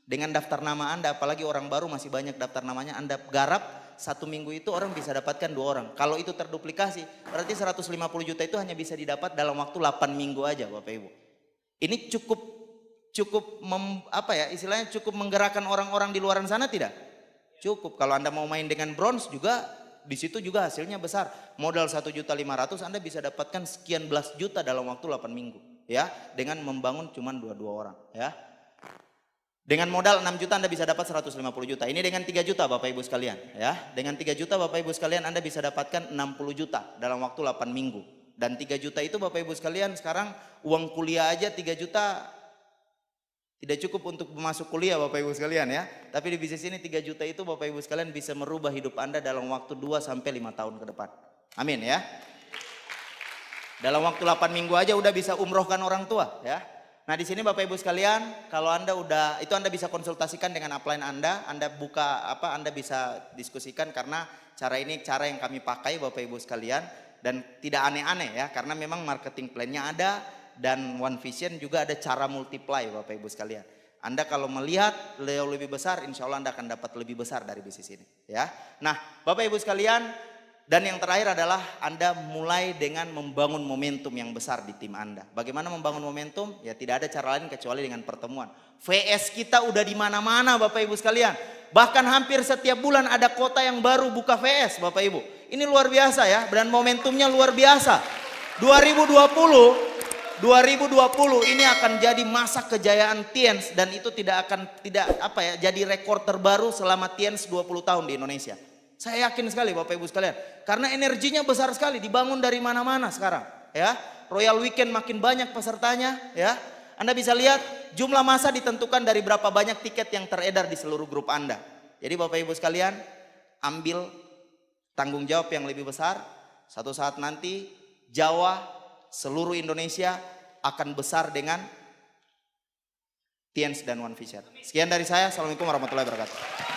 dengan daftar nama Anda, apalagi orang baru masih banyak daftar namanya, Anda garap 1 minggu itu orang bisa dapatkan 2 orang. Kalau itu terduplikasi berarti 150 juta itu hanya bisa didapat dalam waktu 8 minggu aja Bapak Ibu. Ini cukup istilahnya cukup menggerakkan orang-orang di luar sana tidak? Cukup. Kalau Anda mau main dengan bronze juga di situ juga hasilnya besar. Modal 1.500.000 Anda bisa dapatkan sekian belas juta dalam waktu 8 minggu ya, dengan membangun cuma 2 orang ya. Dengan modal 6 juta Anda bisa dapat 150 juta. Ini dengan 3 juta Bapak Ibu sekalian ya. Dengan 3 juta Bapak Ibu sekalian Anda bisa dapatkan 60 juta dalam waktu 8 minggu. Dan 3 juta itu Bapak Ibu sekalian sekarang uang kuliah aja 3 juta tidak cukup untuk masuk kuliah Bapak Ibu sekalian ya. Tapi di bisnis ini 3 juta itu Bapak Ibu sekalian bisa merubah hidup Anda dalam waktu 2 sampai 5 tahun ke depan. Amin ya. Dalam waktu 8 minggu aja udah bisa umrohkan orang tua ya. Nah di sini Bapak Ibu sekalian, kalau Anda itu Anda bisa konsultasikan dengan upline Anda buka Anda bisa diskusikan karena cara ini cara yang kami pakai Bapak Ibu sekalian dan tidak aneh-aneh ya, karena memang marketing plan-nya ada. Dan One Vision juga ada cara multiply Bapak Ibu sekalian. Anda kalau melihat lebih besar, insya Allah Anda akan dapat lebih besar dari bisnis ini ya. Nah Bapak Ibu sekalian, dan yang terakhir adalah Anda mulai dengan membangun momentum yang besar di tim Anda. Bagaimana membangun momentum? Ya tidak ada cara lain kecuali dengan pertemuan. VS kita udah di mana-mana Bapak Ibu sekalian. Bahkan hampir setiap bulan ada kota yang baru buka VS Bapak Ibu. Ini luar biasa ya, dan momentumnya luar biasa. 2020 ini akan jadi masa kejayaan Tiens, dan itu tidak jadi rekor terbaru selama Tiens 20 tahun di Indonesia. Saya yakin sekali Bapak Ibu sekalian, karena energinya besar sekali, dibangun dari mana-mana sekarang ya. Royal Weekend makin banyak pesertanya ya. Anda bisa lihat jumlah masa ditentukan dari berapa banyak tiket yang teredar di seluruh grup Anda. Jadi Bapak Ibu sekalian, ambil tanggung jawab yang lebih besar. Satu saat nanti Jawa, seluruh Indonesia akan besar dengan Tiens dan One Vision. Sekian dari saya. Assalamualaikum warahmatullahi wabarakatuh.